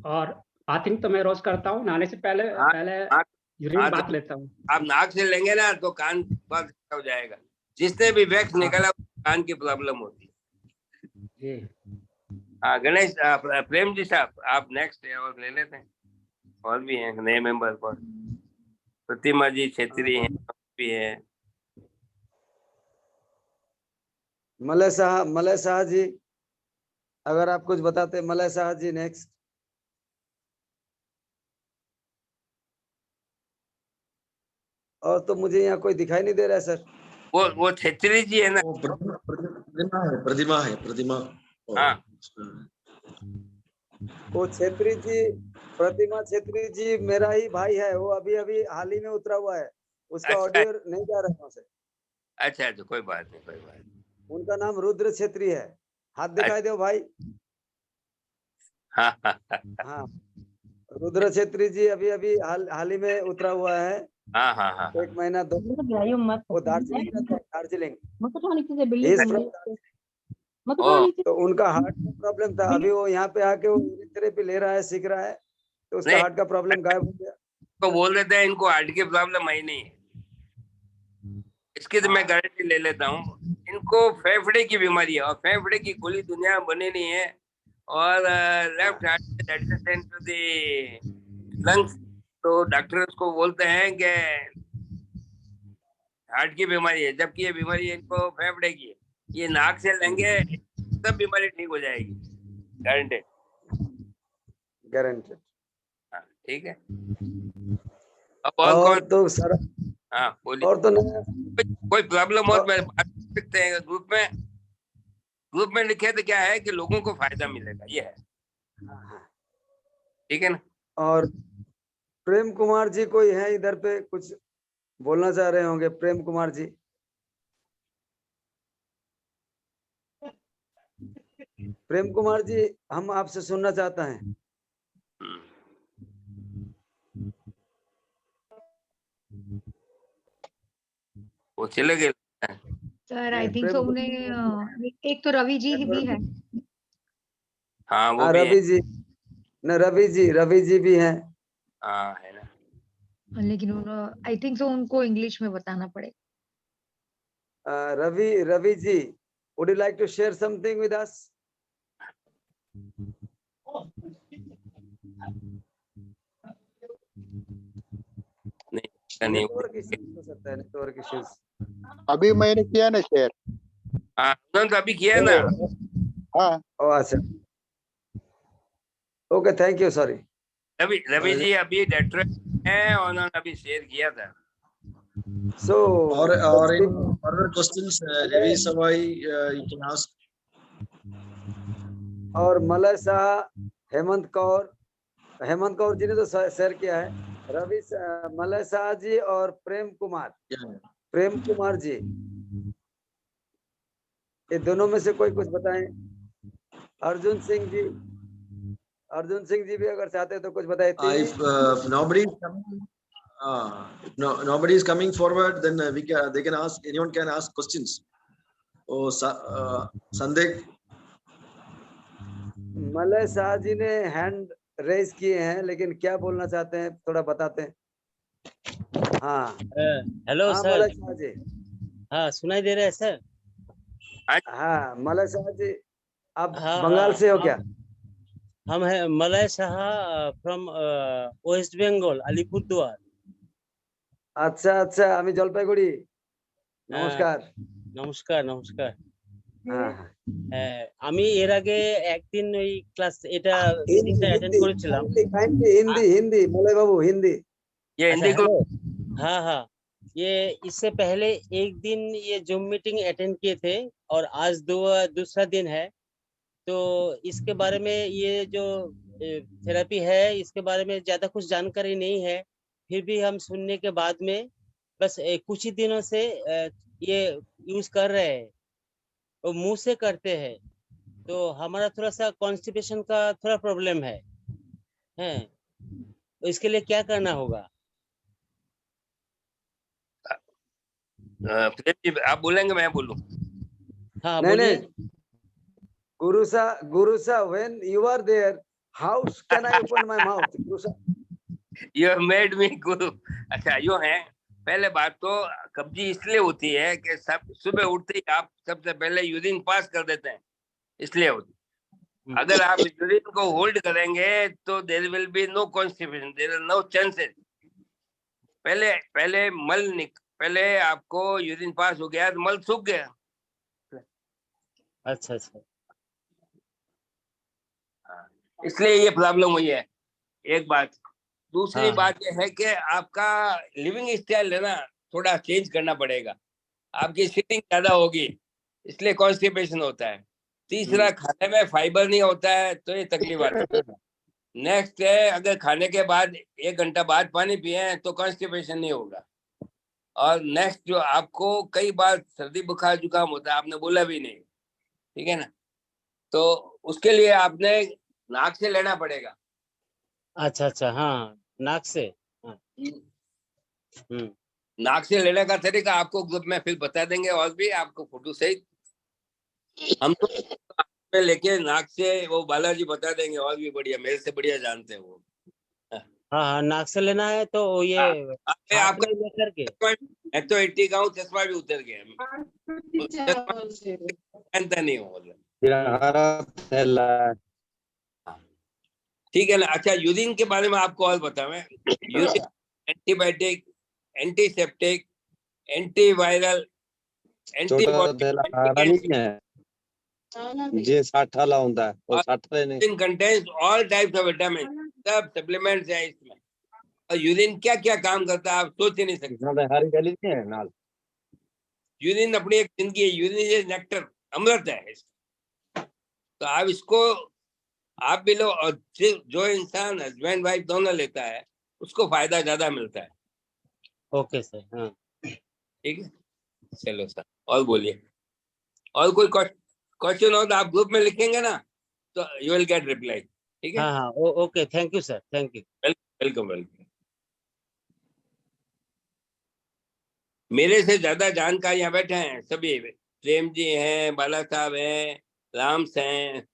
और बाथिंग तो मैं रोज करता हूँ, नहाने से पहले हाँ, हाँ, यूरिन हाँ, बाथ तो लेता हूँ। आप नाक से लेंगे ना तो कान बंद हो जाएगा। जिसने भी वैक्स निकाला कान की प्रॉब्लम होती है। जी। हाँ, गणेश प्रेम जी साहब, आप नेक्स्ट है और ले लेते हैं। और भी हैं नए मेंबर पर, प्रतिमा जी छेत्री हैं भी है। मलय शाह जी, अगर आप कुछ बताते। मलय शाह जी नेक्स्ट। और तो मुझे यहाँ कोई दिखाई नहीं दे रहा है सर। वो छेत्री जी है ना? प्रतिमा। हाँ, वो छेत्री जी, प्रतिमा छेत्री जी मेरा ही भाई है। वो अभी अभी हाल ही में उतरा हुआ है, उसका अच्छा ऑडियो नहीं जा रहा है वहां से। अच्छा, कोई बात नहीं, कोई बात नहीं। उनका नाम रुद्र छेत्री है। हाथ दिखाई दो भाई। हाँ, रुद्र छेत्री जी अभी अभी हाल ही में उतरा हुआ है, हाँ हाँ हाँ 1 महीना 2, वो दार्जिलिंग का था, Darjeeling. He is from Darjeeling। ओ तो उनका हार्ट का प्रॉब्लम था, अभी वो यहाँ पे आके वो थेरेपी ले रहा है, सीख रहा है, तो उसका नहीं, हार्ट का प्रॉब्लम गायब हो गया। तो बोल देते हैं इनको हार्ट की प्रॉब्लम आई नहीं है, इसकी तो मैं गारंटी ले लेता हूँ। इनको फेफड़े की बीमारी है और फेफड़े की गोली दुनिया में बनी नहीं है, और left heart adjacent to the lungs, तो डॉक्टर उसको बोलते हैं कि हार्ट की बीमारी है, जबकि ये बीमारी इनको फेफड़े की है। ये नाक से लेंगे सब बीमारी ठीक हो जाएगी, गारंटेड। गारंटेड। हाँ ठीक है। अब और और कौन? तो सर, हाँ बोलिए। और तो नहीं, कोई प्रॉब्लम हो तो मैं बात कर सकते हैं ग्रुप में लिखे तो क्या है कि लोगों को फायदा मिलेगा, ये है, ठीक है ना। और प्रेम कुमार जी कोई है इधर पे, कुछ बोलना चाह रहे होंगे? प्रेम कुमार जी, प्रेम कुमार जी, हम आपसे सुनना चाहते हैं। वो चले गए। सर आई थिंक सो उन्हें एक तो रवि जी भी है। हाँ वो भी है। रवि जी, न रवि जी भी हैं। हाँ है ना, लेकिन आई थिंक सो उनको इंग्लिश में बताना पड़ेगा। Ravi ji, would you like to share something with us? नहीं नेटवर्क इश्यूज हो सकता है, नेटवर्क इश्यूज। अभी मैंने किया ना शेयर। हाँ उन्होंने तो अभी किया ना। हाँ, ओ अच्छा, okay, thank you, sorry. Ravi ji अभी डायरेक्टर हैं और उन्होंने अभी शेयर किया था। So, or in further questions, Ravi Savai, you can ask. और मलय शाह, हेमंत कौर जी ने तो शेयर किया है। मलय शाह जी और प्रेम कुमार जी, ये दोनों में से कोई कुछ बताएं। अर्जुन सिंह जी भी अगर चाहते हैं तो कुछ बताएं। If nobody is coming, nobody is coming forward, then they can ask. Anyone can ask questions. Oh, Sandeep. Malay Shah ji ने हैंड रेज किए हैं, लेकिन क्या बोलना चाहते हैं थोड़ा बताते हैं। हाँ हेलो हाँ, सर। मलय शाह जी, हाँ सुनाई दे रहा है सर? हाँ मलय शाह जी, आप हाँ, बंगाल से हो क्या? हम है Malay Shah from West Bengal, Alipurduar. আচ্ছা আচ্ছা, আমি জলপাইগুড়ি। নমস্কার। নমস্কার। হ্যাঁ, আমি এর আগে একদিন ওই ক্লাস এটা মিটিংটা অ্যাটেন্ড করেছিলাম। हिंदी मलय बाबू, हिंदी। ये हिंदी को। हाँ, ये इससे पहले एक दिन ये जूम मीटिंग अटेंड किए थे और आज दूसरा दिन है। तो इसके बारे में, ये जो थेरेपी है, इसके बारे में ज्यादा कुछ जानकारी नहीं है। फिर भी हम सुनने के बाद में बस कुछ ही दिनों से ये यूज कर रहे हैं और मुंह से करते हैं। तो हमारा थोड़ा सा कॉन्स्टिपेशन का थोड़ा प्रॉब्लम है, तो इसके लिए क्या करना होगा? आप बोलेंगे मैं बोलूं? हाँ नहीं बोलिए। गुरु सा, when you are there, how can I open my mouth? गुरु सा, You have made me guru। अच्छा यूं है, पहले बात तो कब्जी इसलिए होती है कि सब सुबह उठते ही आप सबसे पहले यूरिन पास कर देते हैं, इसलिए होती है। अगर आप यूरिन को होल्ड करेंगे तो there will be no constipation, there are no chances. पहले आपको यूरिन पास हो गया तो मल सूख गया। अच्छा, इसलिए ये प्रॉब्लम हुई है, एक बात। दूसरी हाँ। बात यह है कि आपका लिविंग स्टाइल है ना, थोड़ा चेंज करना पड़ेगा। आपकी सिटिंग ज्यादा होगी, इसलिए कॉन्स्टिपेशन होता है। तीसरा, खाने में फाइबर नहीं होता है तो ये तकलीफ आती है। नेक्स्ट है, अगर खाने के बाद 1 घंटा बाद पानी पिए तो कॉन्स्टिपेशन नहीं होगा। और नेक्स्ट, जो आपको कई बार सर्दी बुखार जुकाम होता है, आपने बोला भी नहीं, ठीक है ना, तो उसके लिए आपने नाक से लेना पड़ेगा। अच्छा अच्छा, हाँ नाक से। हाँ। नाक से लेने का तरीका आपको ग्रुप में फिर बता देंगे, और भी आपको फोटो सहित। हम तो में लेके नाक से वो बालाजी बता देंगे, और भी बढ़िया, मेरे से बढ़िया जानते हैं वो। हाँ हाँ, नाक से लेना है तो ये हाथ आपका में लेकर के। एक तो 80 का हूँ, चश्मा भी उतर गया, जानता नहीं हूँ मतलब। ठीक है ना। अच्छा, यूरिन के बारे में आपको और बतावें। यूरिन एंटीबायोटिक, एंटीसेप्टिक, एंटीवायरल, जे 60 वाला होता है वो 60 लेने contains all types of vitamin, सब सप्लीमेंट्स है इसमें। और यूरिन क्या क्या काम करता है आप सोच ही नहीं सकते। हरी गली है नाल। यूरिन अपनी एक जिंदगी है, यूरिन इज नेक्टर, अमृत है। तो आप इसको आप भी लो, और जो इंसान हस्बैंड वाइफ दोनों लेता है उसको फायदा ज्यादा मिलता है। Okay sir. हाँ ठीक है, चलो सर, और बोलिए। और कोई क्वेश्चन हो तो आप ग्रुप में लिखेंगे ना, तो यू विल गेट रिप्लाई। ठीक है, हाँ हाँ, okay, thank you sir, thank you. Welcome welcome. मेरे से ज्यादा जानकार यहाँ बैठे हैं सभी। प्रेम जी हैं, बाला साहब हैं, राम्स हैं,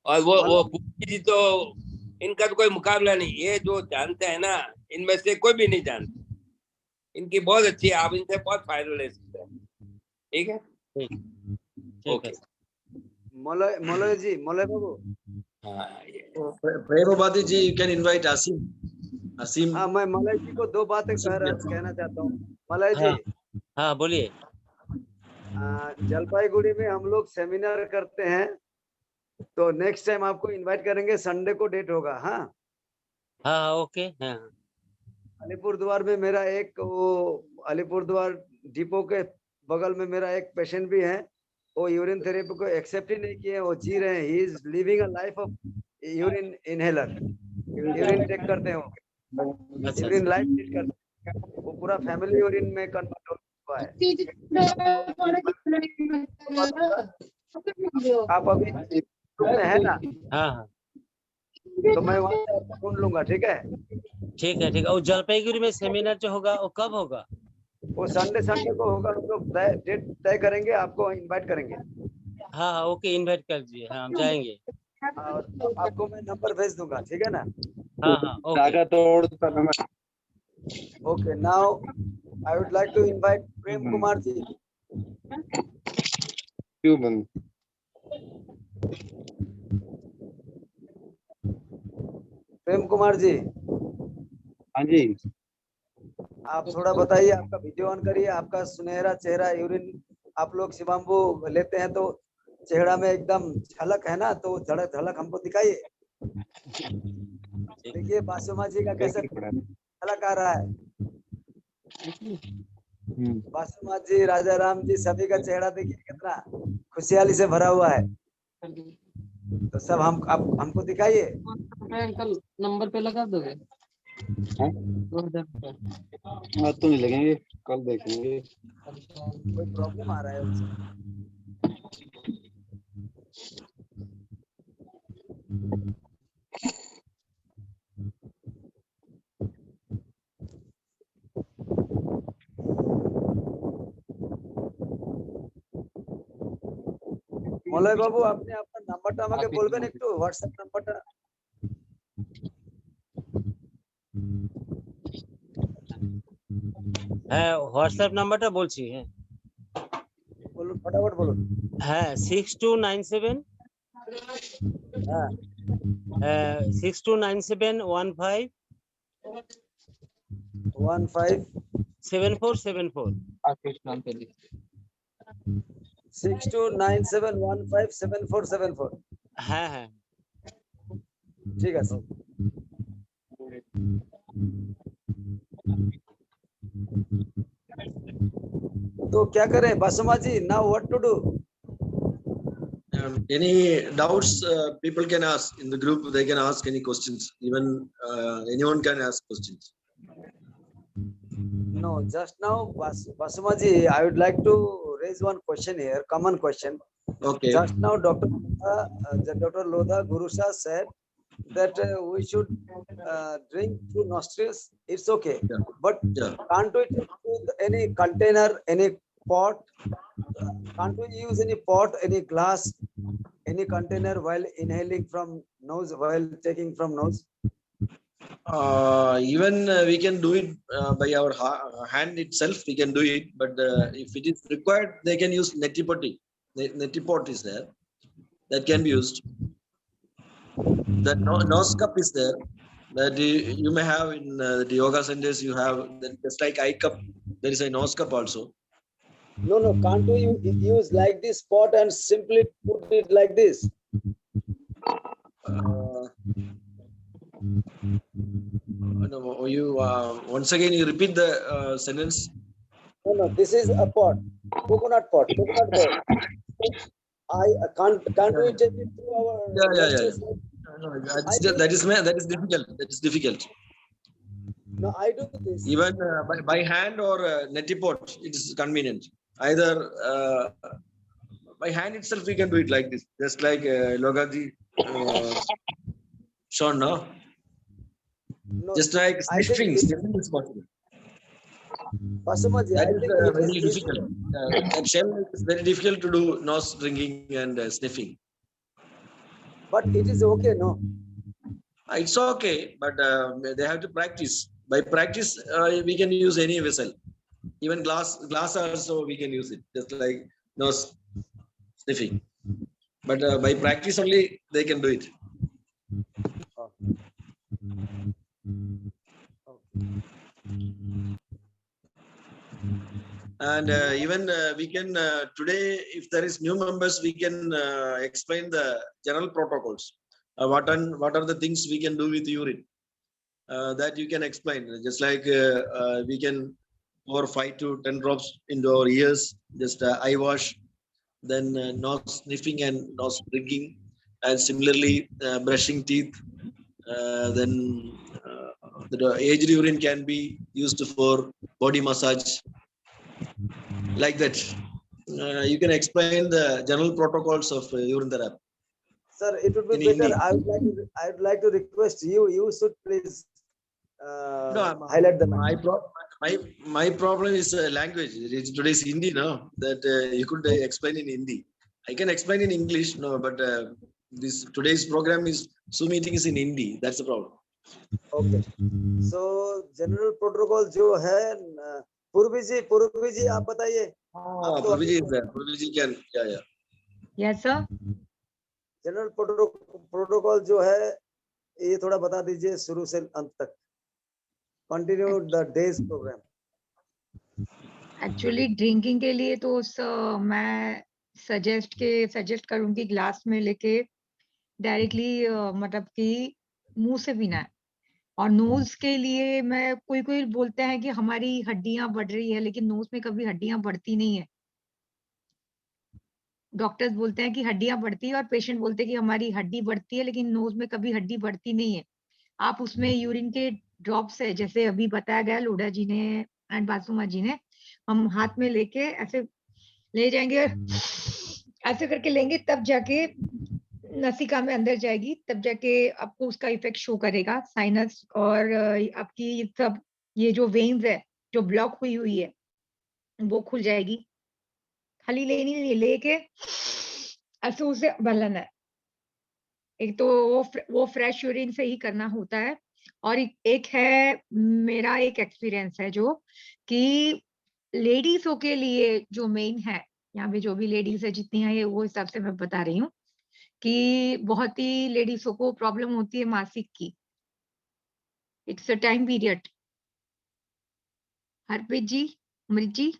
और वो पूरी जी, तो इनका तो कोई मुकाबला नहीं। ये जो जानते हैं ना, इनमें से कोई भी नहीं जानता। इनकी बहुत अच्छी है, आप इनसे बहुत फायदा ले सकते हैं। ठीक है, ठीक है। मलय जी, मलय बाबू। हाँ, Premabati ji, you can invite Asim. Asim. हाँ, मैं मलय जी को दो बातें कहना चाहता हूँ। मलय जी, हाँ बोलिए। जलपाईगुड़ी में हम लोग सेमिनार करते हैं, तो नेक्स्ट टाइम आपको इनवाइट करेंगे। संडे को डेट होगा। हाँ हाँ, ओके। हाँ अलीपुरद्वार में मेरा एक, वो अलीपुरद्वार डिपो के बगल में मेरा एक पेशेंट भी है। वो यूरिन थेरेपी को एक्सेप्ट ही नहीं किए, वो जी रहे हैं। He is living a life of urine inhaler. Urine take करते हैं वो, यूरिन लाइफ लीड करते हैं। वो पूरा फैमिली यूरिन में कन्वर्ट हो चुका है। आप अभी ग्रुप में है ना? हाँ, तो मैं वहाँ से आपको ढूंढ लूंगा। ठीक है, ठीक है, ठीक है। और जलपाईगुड़ी में सेमिनार जो होगा वो कब होगा? वो संडे को होगा। हम लोग डेट तय करेंगे, आपको इनवाइट करेंगे। हाँ, ओके, इनवाइट कर दीजिए। हाँ, हम जाएंगे। और आपको मैं नंबर भेज दूंगा। ठीक है ना? हाँ, okay. Okay, now I would like to invite Prem Kumar ji. Prem Kumar ji. हाँ जी, आप थोड़ा बताइए, आपका वीडियो ऑन करिए। आपका सुनहरा चेहरा, यूरिन आप लोग शिवाम्बू लेते हैं तो चेहरा में एकदम झलक है ना, तो झलक हमको दिखाइए। देखिए बासुमा जी का कैसे झलक आ रहा है। बासुमा जी, राजा राम जी, सभी का चेहरा देखिए कितना खुशहाली से भरा हुआ है। तो सब हमको दिखाइए। अंकल नंबर पे लगा दोगे? आज तो नहीं लगेंगे, कल देखेंगे। कोई प्रॉब्लम आ रहा है उनसे? মলয় বাবু, আপনি আপনার নাম্বারটা আমাকে বলবেন একটু, হোয়াটসঅ্যাপ নাম্বারটা। হ্যাঁ, হোয়াটসঅ্যাপ নাম্বারটা বলছি। হ্যাঁ বলুন, ফটাফট বলুন। হ্যাঁ, 6297 হ্যাঁ 629715 7474। 6297157474। হ্যাঁ হ্যাঁ, ঠিক আছে। तो क्या करें Basuma ji? Now what to do? Any doubts people can ask in the group. They can ask any questions. Even anyone can ask questions. No, just now Basuma ji, I would like to raise one question here, common question. Okay. Just now, Dr. Lodha Gurusha said that we should drink through nostrils. It's okay, Yeah. but Yeah. can't we take with any container, any pot? Can't we use any pot, any glass, any container while inhaling from nose, while taking from nose? Even we can do it by our hand itself. We can do it, but if it is required, they can use neti potty. Neti pot is there that can be used. The nose cup is there that you may have in the yoga centers. You have just like eye cup. There is a nose cup also. No, can't we use like this pot and simply put it like this? No, you once again you repeat the sentence. No, this is a pot, coconut pot. I can't we take it through our nostrils? No, that is difficult. That is difficult. No, I do this. Even by hand or neti pot, it is convenient. Either by hand itself, we can do it like this, just like Logaji shown, no? Just like sniffing is possible. Pasumaji, that is very difficult. At Shell, it's very difficult to do nose drinking and sniffing. But it is okay, no? It's okay, but they have to practice. By practice, we can use any vessel. Even glass also we can use it, just like nose sniffing. But by practice only they can do it. And even we can today, if there is new members, we can explain the general protocols. What are the things we can do with urine? That you can explain. Just like we can pour 5 to 10 drops into our ears, just eye wash, then nose sniffing and nose drinking, and similarly brushing teeth. Then the aged urine can be used for body massage, like that. You can explain the general protocols of urine therapy. Sir, it would be better. I would like to request you. You should please highlight the my problem is language. Today's Hindi, no? That you could explain in Hindi. I can explain in English, no, but this today's program is Zoom meeting is in Hindi. That's the problem. Okay. So general protocol जो है पूर्वी जी आप बताइए. Purvi ji is there. Purvi ji can, yeah. Yes, sir. General protocol जो है ये थोड़ा बता दीजिए शुरू से अंत तक. Continue the days program. Actually drinking के लिए तो मैं सजेस्ट करूंगी ग्लास में लेके डायरेक्टली मतलब कि मुंह से पीना है. और नोज के लिए मैं कोई बोलते हैं कि हमारी हड्डियां बढ़ रही है, लेकिन नोज में कभी हड्डियां बढ़ती नहीं है. डॉक्टर्स बोलते हैं कि हड्डियां बढ़ती है और पेशेंट बोलते हैं कि हमारी हड्डी बढ़ती है, लेकिन नोज में कभी हड्डी बढ़ती नहीं है. आप उसमें यूरिन के ड्रॉप्स है, जैसे अभी बताया गया लोढ़ा जी ने एंड बासुमा जी ने, हम हाथ में लेके ऐसे ले जाएंगे, ऐसे करके लेंगे, तब जाके नसिका में अंदर जाएगी, तब जाके आपको उसका इफेक्ट शो करेगा. साइनस और आपकी सब ये जो वेन्स है जो ब्लॉक हुई है वो खुल जाएगी. खाली लेनी लेके ऐसे उसे बलन है. एक तो वो फ्रेश यूरिन से ही करना होता है. और एक है मेरा एक एक्सपीरियंस है जो कि लेडीजों के लिए जो मेन है, यहाँ पे जो भी लेडीज है जितनी है वो हिसाब से मैं बता रही हूँ कि बहुत ही लेडीजों को प्रॉब्लम होती है मासिक की. It's a time period. Harpreet ji, Amrit ji,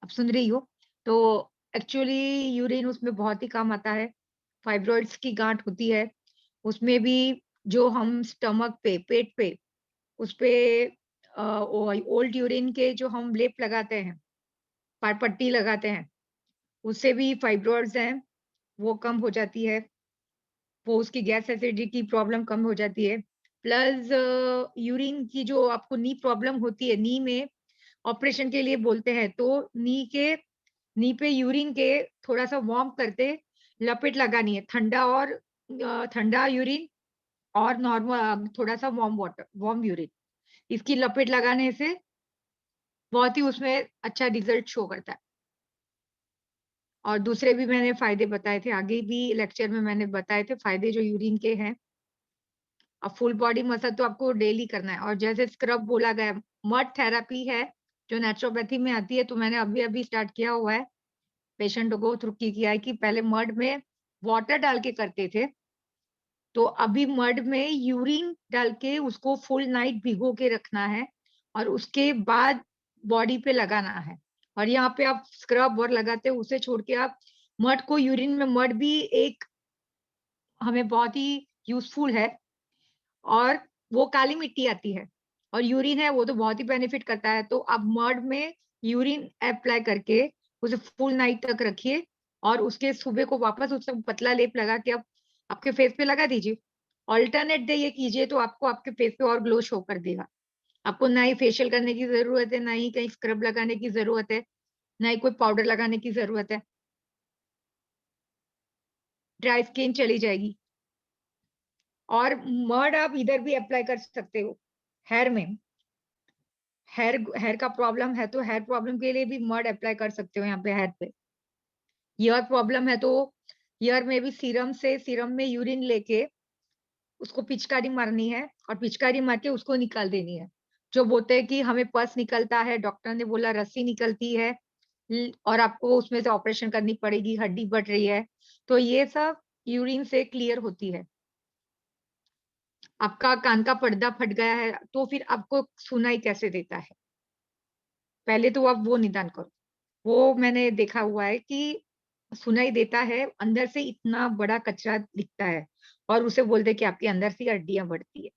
आप सुन रही हो? तो एक्चुअली यूरिन उसमें बहुत ही काम आता है. फाइब्रॉइड्स की गांठ होती है, उसमें भी जो हम स्टमक पे, पेट पे, उस पे ओल्ड यूरिन के जो हम लेप लगाते हैं, पट्टी लगाते हैं, उससे भी फाइब्रॉइड्स हैं वो कम हो जाती है. वो उसकी गैस एसिडिटी की प्रॉब्लम कम हो जाती है. प्लस यूरिन की जो आपको नी प्रॉब्लम होती है, नी में ऑपरेशन के लिए बोलते हैं, तो नी के नी पे यूरिन के थोड़ा सा वार्म करते लपेट लगानी है, ठंडा यूरिन और नॉर्मल थोड़ा सा वार्म यूरिन, इसकी लपेट लगाने से बहुत ही उसमें अच्छा रिजल्ट शो करता है। और दूसरे भी मैंने फायदे बताए थे, आगे भी लेक्चर में मैंने बताए थे फायदे जो यूरिन के हैं। अब फुल बॉडी मसाज तो आपको डेली करना है। और जैसे स्क्रब बोला गया, मड थेरेपी है जो नेचुरोपैथी में आती है, तो मैंने अभी स्टार्ट किया हुआ है पेशेंटों को थ्रू किया है कि पहले मड में वाटर डाल के करते थे, तो अभी मड में यूरिन डाल के उसको फुल नाइट भिगो के रखना है और उसके बाद बॉडी पे लगाना है। और यहाँ पे आप स्क्रब और लगाते हैं, उसे छोड़ के आप मड को यूरिन में, मड भी एक हमें बहुत ही यूजफुल है और वो काली मिट्टी आती है, और यूरिन है वो तो बहुत ही बेनिफिट करता है। तो आप मड में यूरिन अप्लाई करके उसे फुल नाइट तक रखिए और उसके सुबह को वापस उससे पतला लेप लगा के आप आपके फेस पे लगा दीजिए। ऑल्टरनेट डे ये कीजिए तो आपको आपके फेस पे और ग्लो शो कर देगा। आपको ना ही फेशियल करने की जरूरत है, ना ही कहीं स्क्रब लगाने की जरूरत है, ना ही कोई पाउडर लगाने की जरूरत है। ड्राई स्किन चली जाएगी। और मड आप इधर भी अप्लाई कर सकते हो, हेयर में। हेयर का प्रॉब्लम है तो हेयर प्रॉब्लम के लिए भी मड अप्लाई कर सकते हो यहाँ पे हेयर पे। ईयर प्रॉब्लम है तो ईयर में भी सीरम में यूरिन लेके उसको पिचकारी मारनी है और पिचकारी मार के उसको निकाल देनी है। जो बोलते हैं कि हमें पस निकलता है, डॉक्टर ने बोला रस्सी निकलती है और आपको उसमें से ऑपरेशन करनी पड़ेगी, हड्डी बढ़ रही है, तो ये सब यूरिन से क्लियर होती है। आपका कान का पर्दा फट गया है तो फिर आपको सुनाई कैसे देता है, पहले तो आप वो निदान करो। वो मैंने देखा हुआ है कि सुनाई देता है, अंदर से इतना बड़ा कचरा दिखता है और उसे बोलते हैं कि आपके अंदर से हड्डियां बढ़ती है।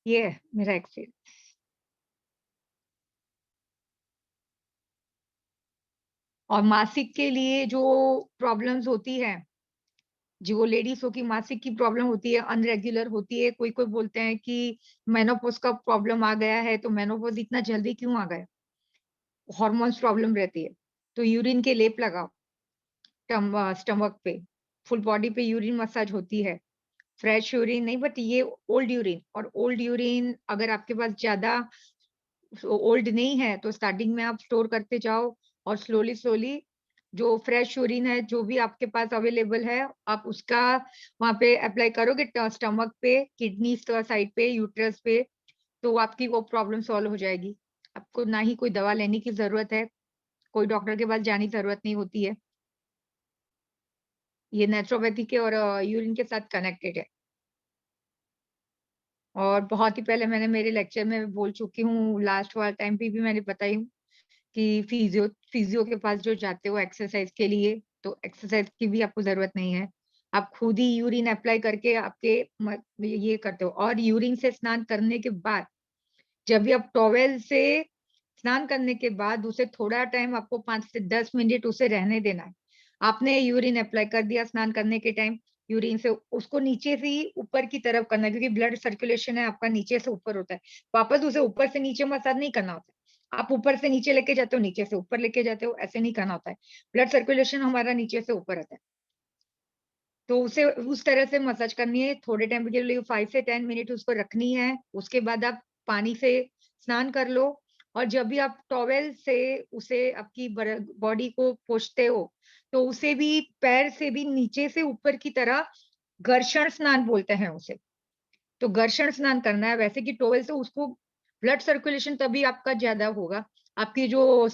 ये है मेरा एक्सपीरियंस। और मासिक के लिए जो प्रॉब्लम्स होती है, जो लेडीज की मासिक की प्रॉब्लम होती है, अनरेगुलर होती है, कोई कोई बोलते हैं कि मेनोपॉज का प्रॉब्लम आ गया है, तो मेनोपॉज इतना जल्दी क्यों आ गया, हार्मोन्स प्रॉब्लम रहती है, तो यूरिन के लेप लगाओ स्टमक पे, फुल बॉडी पे यूरिन मसाज होती है। फ्रेश यूरिन नहीं, बट ये ओल्ड यूरिन, और ओल्ड यूरिन अगर आपके पास ज्यादा ओल्ड नहीं है तो स्टार्टिंग में आप स्टोर करते जाओ और स्लोली स्लोली जो फ्रेश यूरिन है जो भी आपके पास अवेलेबल है आप उसका वहां पे अप्लाई करोगे स्टमक पे, किडनी साइड पे, यूट्रस पे, तो आपकी वो प्रॉब्लम सॉल्व हो जाएगी। आपको ना ही कोई दवा लेने की जरूरत है, कोई डॉक्टर के पास जाने की जरूरत नहीं होती है। ये नेचुरोपैथी के और यूरिन के साथ कनेक्टेड है। और बहुत ही पहले मैंने मेरे लेक्चर में बोल चुकी हूँ, लास्ट वाला टाइम पे भी मैंने बताई हूँ कि फिजियो के पास जो जाते हो एक्सरसाइज के लिए, तो एक्सरसाइज की भी आपको जरूरत नहीं है, आप खुद ही यूरिन अप्लाई करके आपके ये करते हो। और यूरिन से स्नान करने के बाद, जब भी आप टॉवेल से स्नान करने के बाद उसे थोड़ा टाइम आपको 5 से 10 मिनट उसे रहने देना है। आपने यूरिन अप्लाई कर दिया स्नान करने के टाइम, यूरिन से उसको नीचे से ही ऊपर की तरफ करना है, क्योंकि ब्लड सर्कुलेशन है आपका नीचे से ऊपर होता है। वापस उसे ऊपर से नीचे मसाज नहीं करना होता है। आप ऊपर से नीचे लेके जाते हो, नीचे से ऊपर लेके जाते हो, ऐसे नहीं करना होता है। ब्लड सर्कुलेशन हमारा नीचे से ऊपर रहता है, तो उसे उस तरह से मसाज करनी है थोड़े टाइम के लिए, 5 से 10 मिनट उसको रखनी है। उसके बाद आप पानी से स्नान कर लो। और जब भी आप टॉवेल से उसे आपकी बॉडी को पोंछते हो, तो उसे भी पैर से भी नीचे से ऊपर की तरह घर्षण स्नान बोलते हैं उसे, तो घर्षण स्नान करना है। वैसे कि टॉवेल से उसको ब्लड सर्कुलेशन तभी आपका ज्यादा होगा, आपकी जो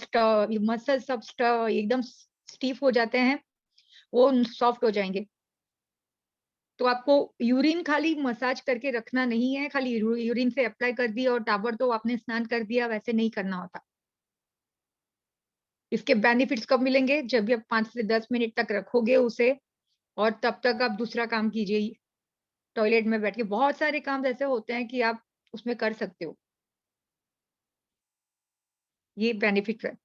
मसल सब एकदम स्टीफ हो जाते हैं वो सॉफ्ट हो जाएंगे। तो आपको यूरिन खाली मसाज करके रखना नहीं है, खाली यूरिन से अप्लाई कर दिया और टाबर तो आपने स्नान कर दिया, वैसे नहीं करना होता। इसके बेनिफिट्स कब मिलेंगे, जब भी आप 5 से 10 मिनट तक रखोगे उसे, और तब तक आप दूसरा काम कीजिए। टॉयलेट में बैठ के बहुत सारे काम ऐसे होते हैं कि आप उसमें कर सकते हो, ये बेनिफिट है।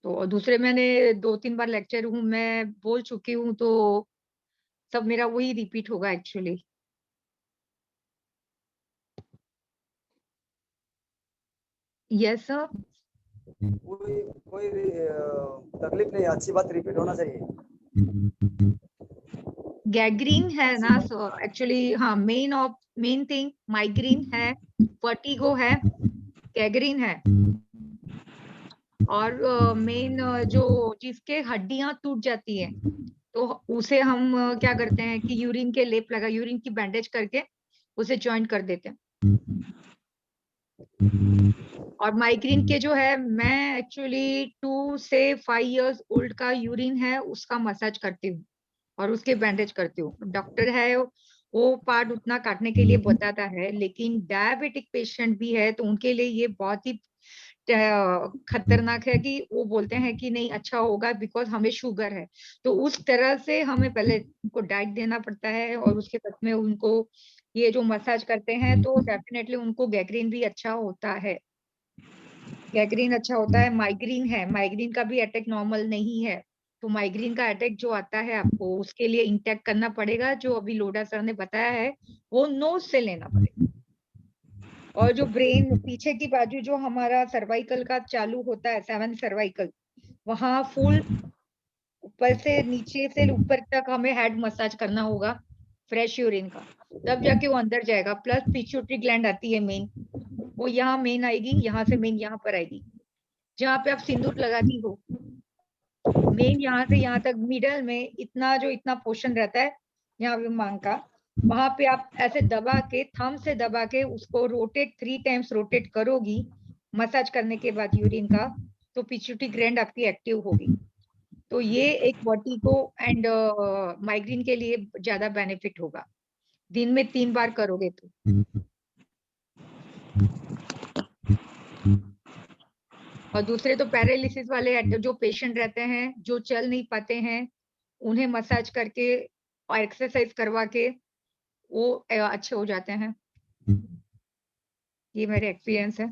तो दूसरे मैंने 2-3 बार लेक्चर हूँ मैं बोल चुकी हूँ, तो सब मेरा वही रिपीट होगा एक्चुअली। Yes sir. कोई तकलीफ नहीं, अच्छी बात रिपीट होना चाहिए। गैग्रीन है ना सर एक्चुअली, हाँ मेन थिंग माइग्रेन है, वर्टिगो है, गैग्रीन है, और मेन जो जिसके हड्डियां टूट जाती है तो उसे हम क्या करते हैं कि यूरिन के लेप लगा, यूरिन की बैंडेज करके उसे जॉइंट कर देते हैं। और माइग्रेन के जो है, मैं एक्चुअली 2 से 5 इयर्स ओल्ड का यूरिन है उसका मसाज करती हूँ और उसके बैंडेज करती हूँ। डॉक्टर है वो पार्ट उतना काटने के लिए बताता है, लेकिन डायबिटिक पेशेंट भी है तो उनके लिए ये बहुत ही खतरनाक है कि वो बोलते हैं कि नहीं अच्छा होगा बिकॉज हमें शुगर है। तो उस तरह से हमें पहले उनको डाइट देना पड़ता है और उसके बाद में उनको ये जो मसाज करते हैं तो डेफिनेटली उनको गैग्रीन भी अच्छा होता है। गैग्रीन अच्छा होता है। माइग्रेन है, माइग्रेन का भी अटैक नॉर्मल नहीं है, तो माइग्रेन का अटैक जो आता है आपको उसके लिए इंटेक करना पड़ेगा, जो अभी लोढ़ा सर ने बताया है वो नोज से लेना पड़ेगा। और जो ब्रेन पीछे की बाजू जो हमारा सर्वाइकल का चालू होता है, 7th सर्वाइकल, वहां फुल ऊपर से नीचे से ऊपर तक हमें हेड मसाज करना होगा फ्रेश यूरिन का, तब जाके वो अंदर जाएगा। प्लस पिट्यूटरी ग्लैंड आती है मेन, वो यहाँ मेन आएगी, यहाँ से मेन यहाँ पर आएगी, जहाँ पे आप सिंदूर लगाती हो। मेन यहाँ से यहाँ तक मिडल में इतना पोर्शन रहता है यहाँ पे मांग का, वहां पे आप ऐसे दबा के, थंब से दबा के उसको रोटेट 3 टाइम्स रोटेट करोगी मसाज करने के बाद यूरिन का, तो पिट्यूटरी ग्लैंड आपकी एक्टिव होगी। तो ये एक वर्टिगो एंड माइग्रेन के लिए ज्यादा बेनिफिट होगा, दिन में 3 बार करोगे तो। और दूसरे तो पैरालिसिस वाले जो पेशेंट रहते हैं, जो चल नहीं पाते हैं, उन्हें मसाज करके और एक्सरसाइज करवा के वो अच्छे हो जाते हैं। ये मेरे एक्सपीरियंस है।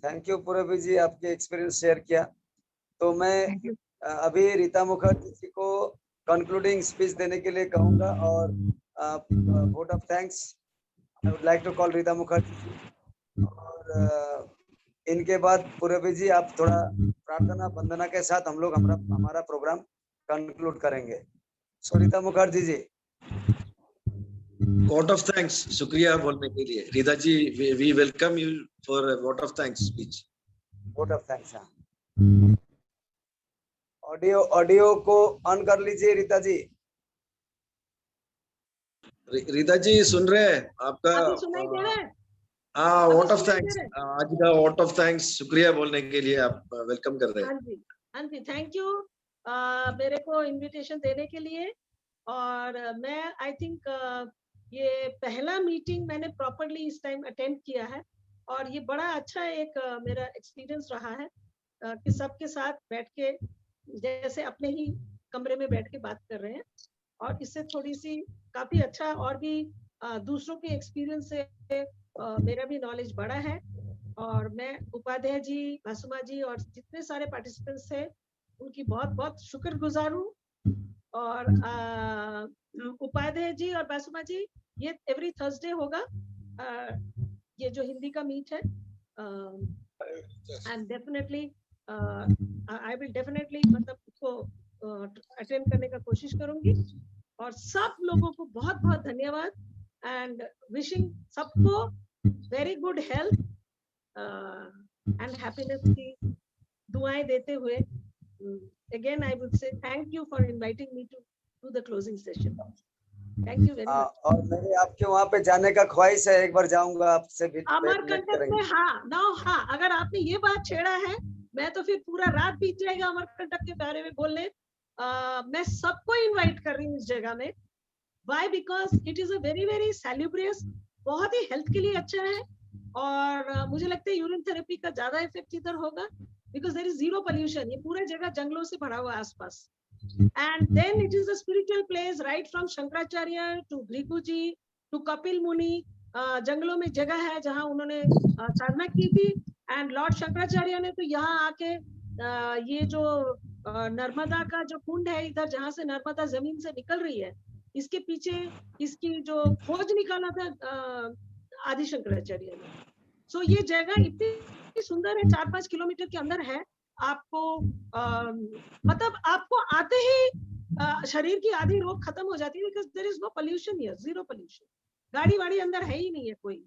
थैंक यू पूरबी जी, आपके एक्सपीरियंस शेयर किया। तो मैं अभी रीता मुखर्जी जी को कंक्लूडिंग स्पीच देने के लिए कहूंगा और vote of thanks I would like to call Rita Mukherjee ji. और इनके बाद पूरबी जी आप थोड़ा प्रार्थना वंदना के साथ हम लोग हमारा प्रोग्राम कंक्लूड करेंगे। So Rita Mukherjee ji. Vote of thanks, शुक्रिया बोलने के लिए। Rita ji, we welcome you for vote of thanks speech. Vote of thanks. Audio को ऑन कर लीजिए रीता जी। रीता जी सुन रहे हैं आपका? सुनाई दे रहा है? हाँ, वोट ऑफ थैंक्स, आज का वोट ऑफ थैंक्स, शुक्रिया बोलने के लिए आप वेलकम कर रहे हैं। हाँ जी, थैंक यू मेरे को इनविटेशन देने के लिए। और मैं आई थिंक ये पहला मीटिंग मैंने प्रॉपरली इस टाइम अटेंड किया है और ये बड़ा अच्छा एक मेरा एक्सपीरियंस रहा है कि सबके साथ बैठ के जैसे अपने ही कमरे में बैठ के बात कर रहे हैं, और इससे थोड़ी सी काफी अच्छा और भी दूसरों के एक्सपीरियंस से मेरा भी नॉलेज बढ़ा है। और मैं उपाध्याय जी, भासुमा जी और जितने सारे पार्टिसिपेंट्स थे उनकी बहुत बहुत शुक्रगुजार हूँ। और उपाध्याय जी और भासुमा जी, ये एवरी थर्सडे होगा ये जो हिंदी का मीट है, and definitely I will definitely मतलब उसको अटेंड करने का कोशिश करूंगी। और सब लोगों को बहुत बहुत धन्यवाद एंड विशिंग सबको very good health and happiness की दुआएं देते हुए again I would say thank you for inviting me to the closing session. Thank you very much. और मेरे आपके वहाँ पे जाने का ख्वाहिश है, एक बार जाऊंगा आपसे भी अमरकंटक में। हाँ, अगर आपने ये बात छेड़ा है, मैं तो फिर पूरा रात बीत जाएगा अमरकंटक के बारे में बोलने। मैं सबको इनवाइट कर रही हूँ इस जगह में। Why? Because it is a very very salubrious, बहुत ही हेल्थ के लिए अच्छा है। और मुझे लगता है यूरिन थेरेपी का ज्यादा इफेक्ट इधर होगा because there is zero pollution. ये पूरे जगह जंगलों से भरा हुआ आसपास। And then it is a spiritual place right from Shankaracharya to Bhriguji to Kapil Muni. जंगलों में जगह है जहाँ उन्होंने साधना की थी। And Lord शंकराचार्य ने तो यहाँ आके ये जो नर्मदा का जो कुंड है इधर, जहाँ से नर्मदा जमीन से निकल रही है, इसके पीछे इसकी जो खोज निकाला था आदि शंकराचार्य में। सो ये जगह इतनी सुंदर है, 4-5 किलोमीटर के अंदर है। आपको मतलब आपको आते ही शरीर की आधी रोग खत्म हो जाती है, because there is no pollution here, zero pollution. गाड़ी वाड़ी अंदर है ही नहीं है कोई।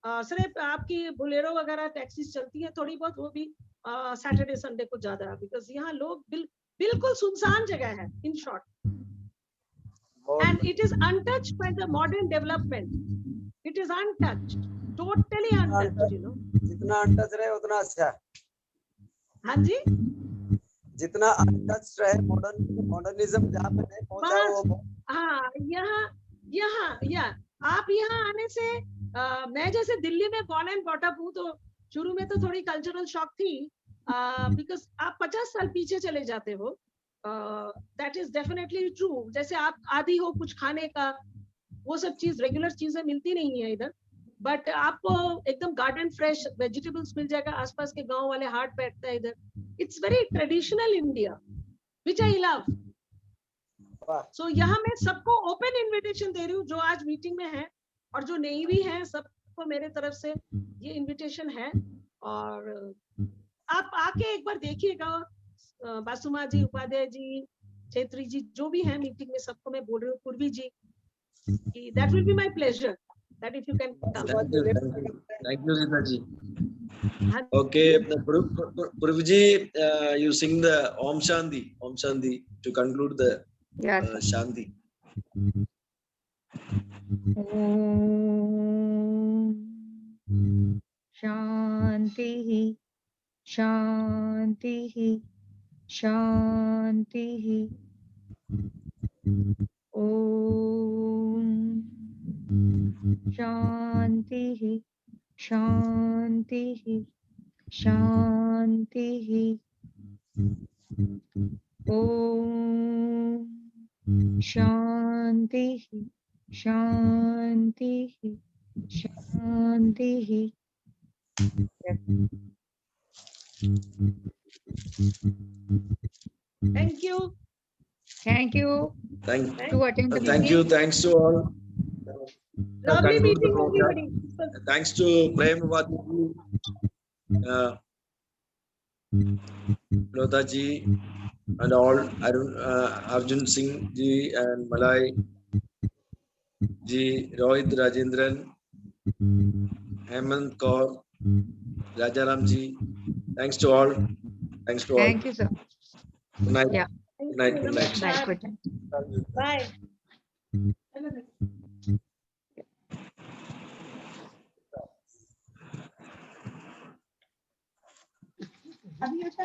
सिर्फ आपकी बोलेरो वगैरह टैक्सीज चलती है थोड़ी बहुत, वो भी सैटरडे संडे को ज्यादा, बिकॉज यहाँ लोग बिल्कुल सुनसान जगह है, in short. And it is untouched by the modern development. It is untouched, totally untouched, you know. जितना अनटच रहे उतना अच्छा। हाँ जी, जितना अनटच रहे, मॉडर्निज्म जहाँ पे नहीं पहुंचा वो। हाँ, यहाँ आप यहाँ आने से मैं जैसे दिल्ली में बॉर्न एंड ब्रॉट अप हूँ, तो शुरू में तो थोड़ी कल्चरल शॉक थी, बिकॉज आप 50 साल पीछे चले जाते हो। That is definitely true. जैसे आप आदी हो कुछ खाने का, वो सब चीज रेगुलर चीजें मिलती नहीं है इधर, बट आपको एकदम गार्डन फ्रेश वेजिटेबल्स मिल जाएगा। आसपास के गांव वाले हाट बैठता है इधर। It's very traditional India, which I love. So यहाँ मैं सबको ओपन इनविटेशन दे रही हूँ, जो आज मीटिंग में है और जो नहीं भी है, सबको मेरे तरफ से ये इनविटेशन है। और आप आके एक बार देखिएगा। बासुमा जी, उपाध्याय जी, छेत्री जी, जो भी है मीटिंग में, सबको मैं बोल रही हूँ, पूर्वी जी, that will be my pleasure that if you can come. Thank you, Rita ji. Okay, Purvi ji, you sing the Om Shanti to conclude the Shanti. Om Shanti Shanti Shanti. Om Shanti Shanti Shanti. Om Shanti Shanti Shanti. Thank you. Thank you. To attend the Thank you. meeting. Thanks to all. Lovely Conclude the meeting, program. everybody. Thanks to Prem Vadu, Lota ji, and all, Arjun Singh ji and Malai ji, Rohit Rajendran, Hemant Kaur, Rajaram ji. Thanks to all. Thanks to all. Thank you, sir. Good night. Yeah. Good night. Good night. Bye. Good night. Bye. अभी उसका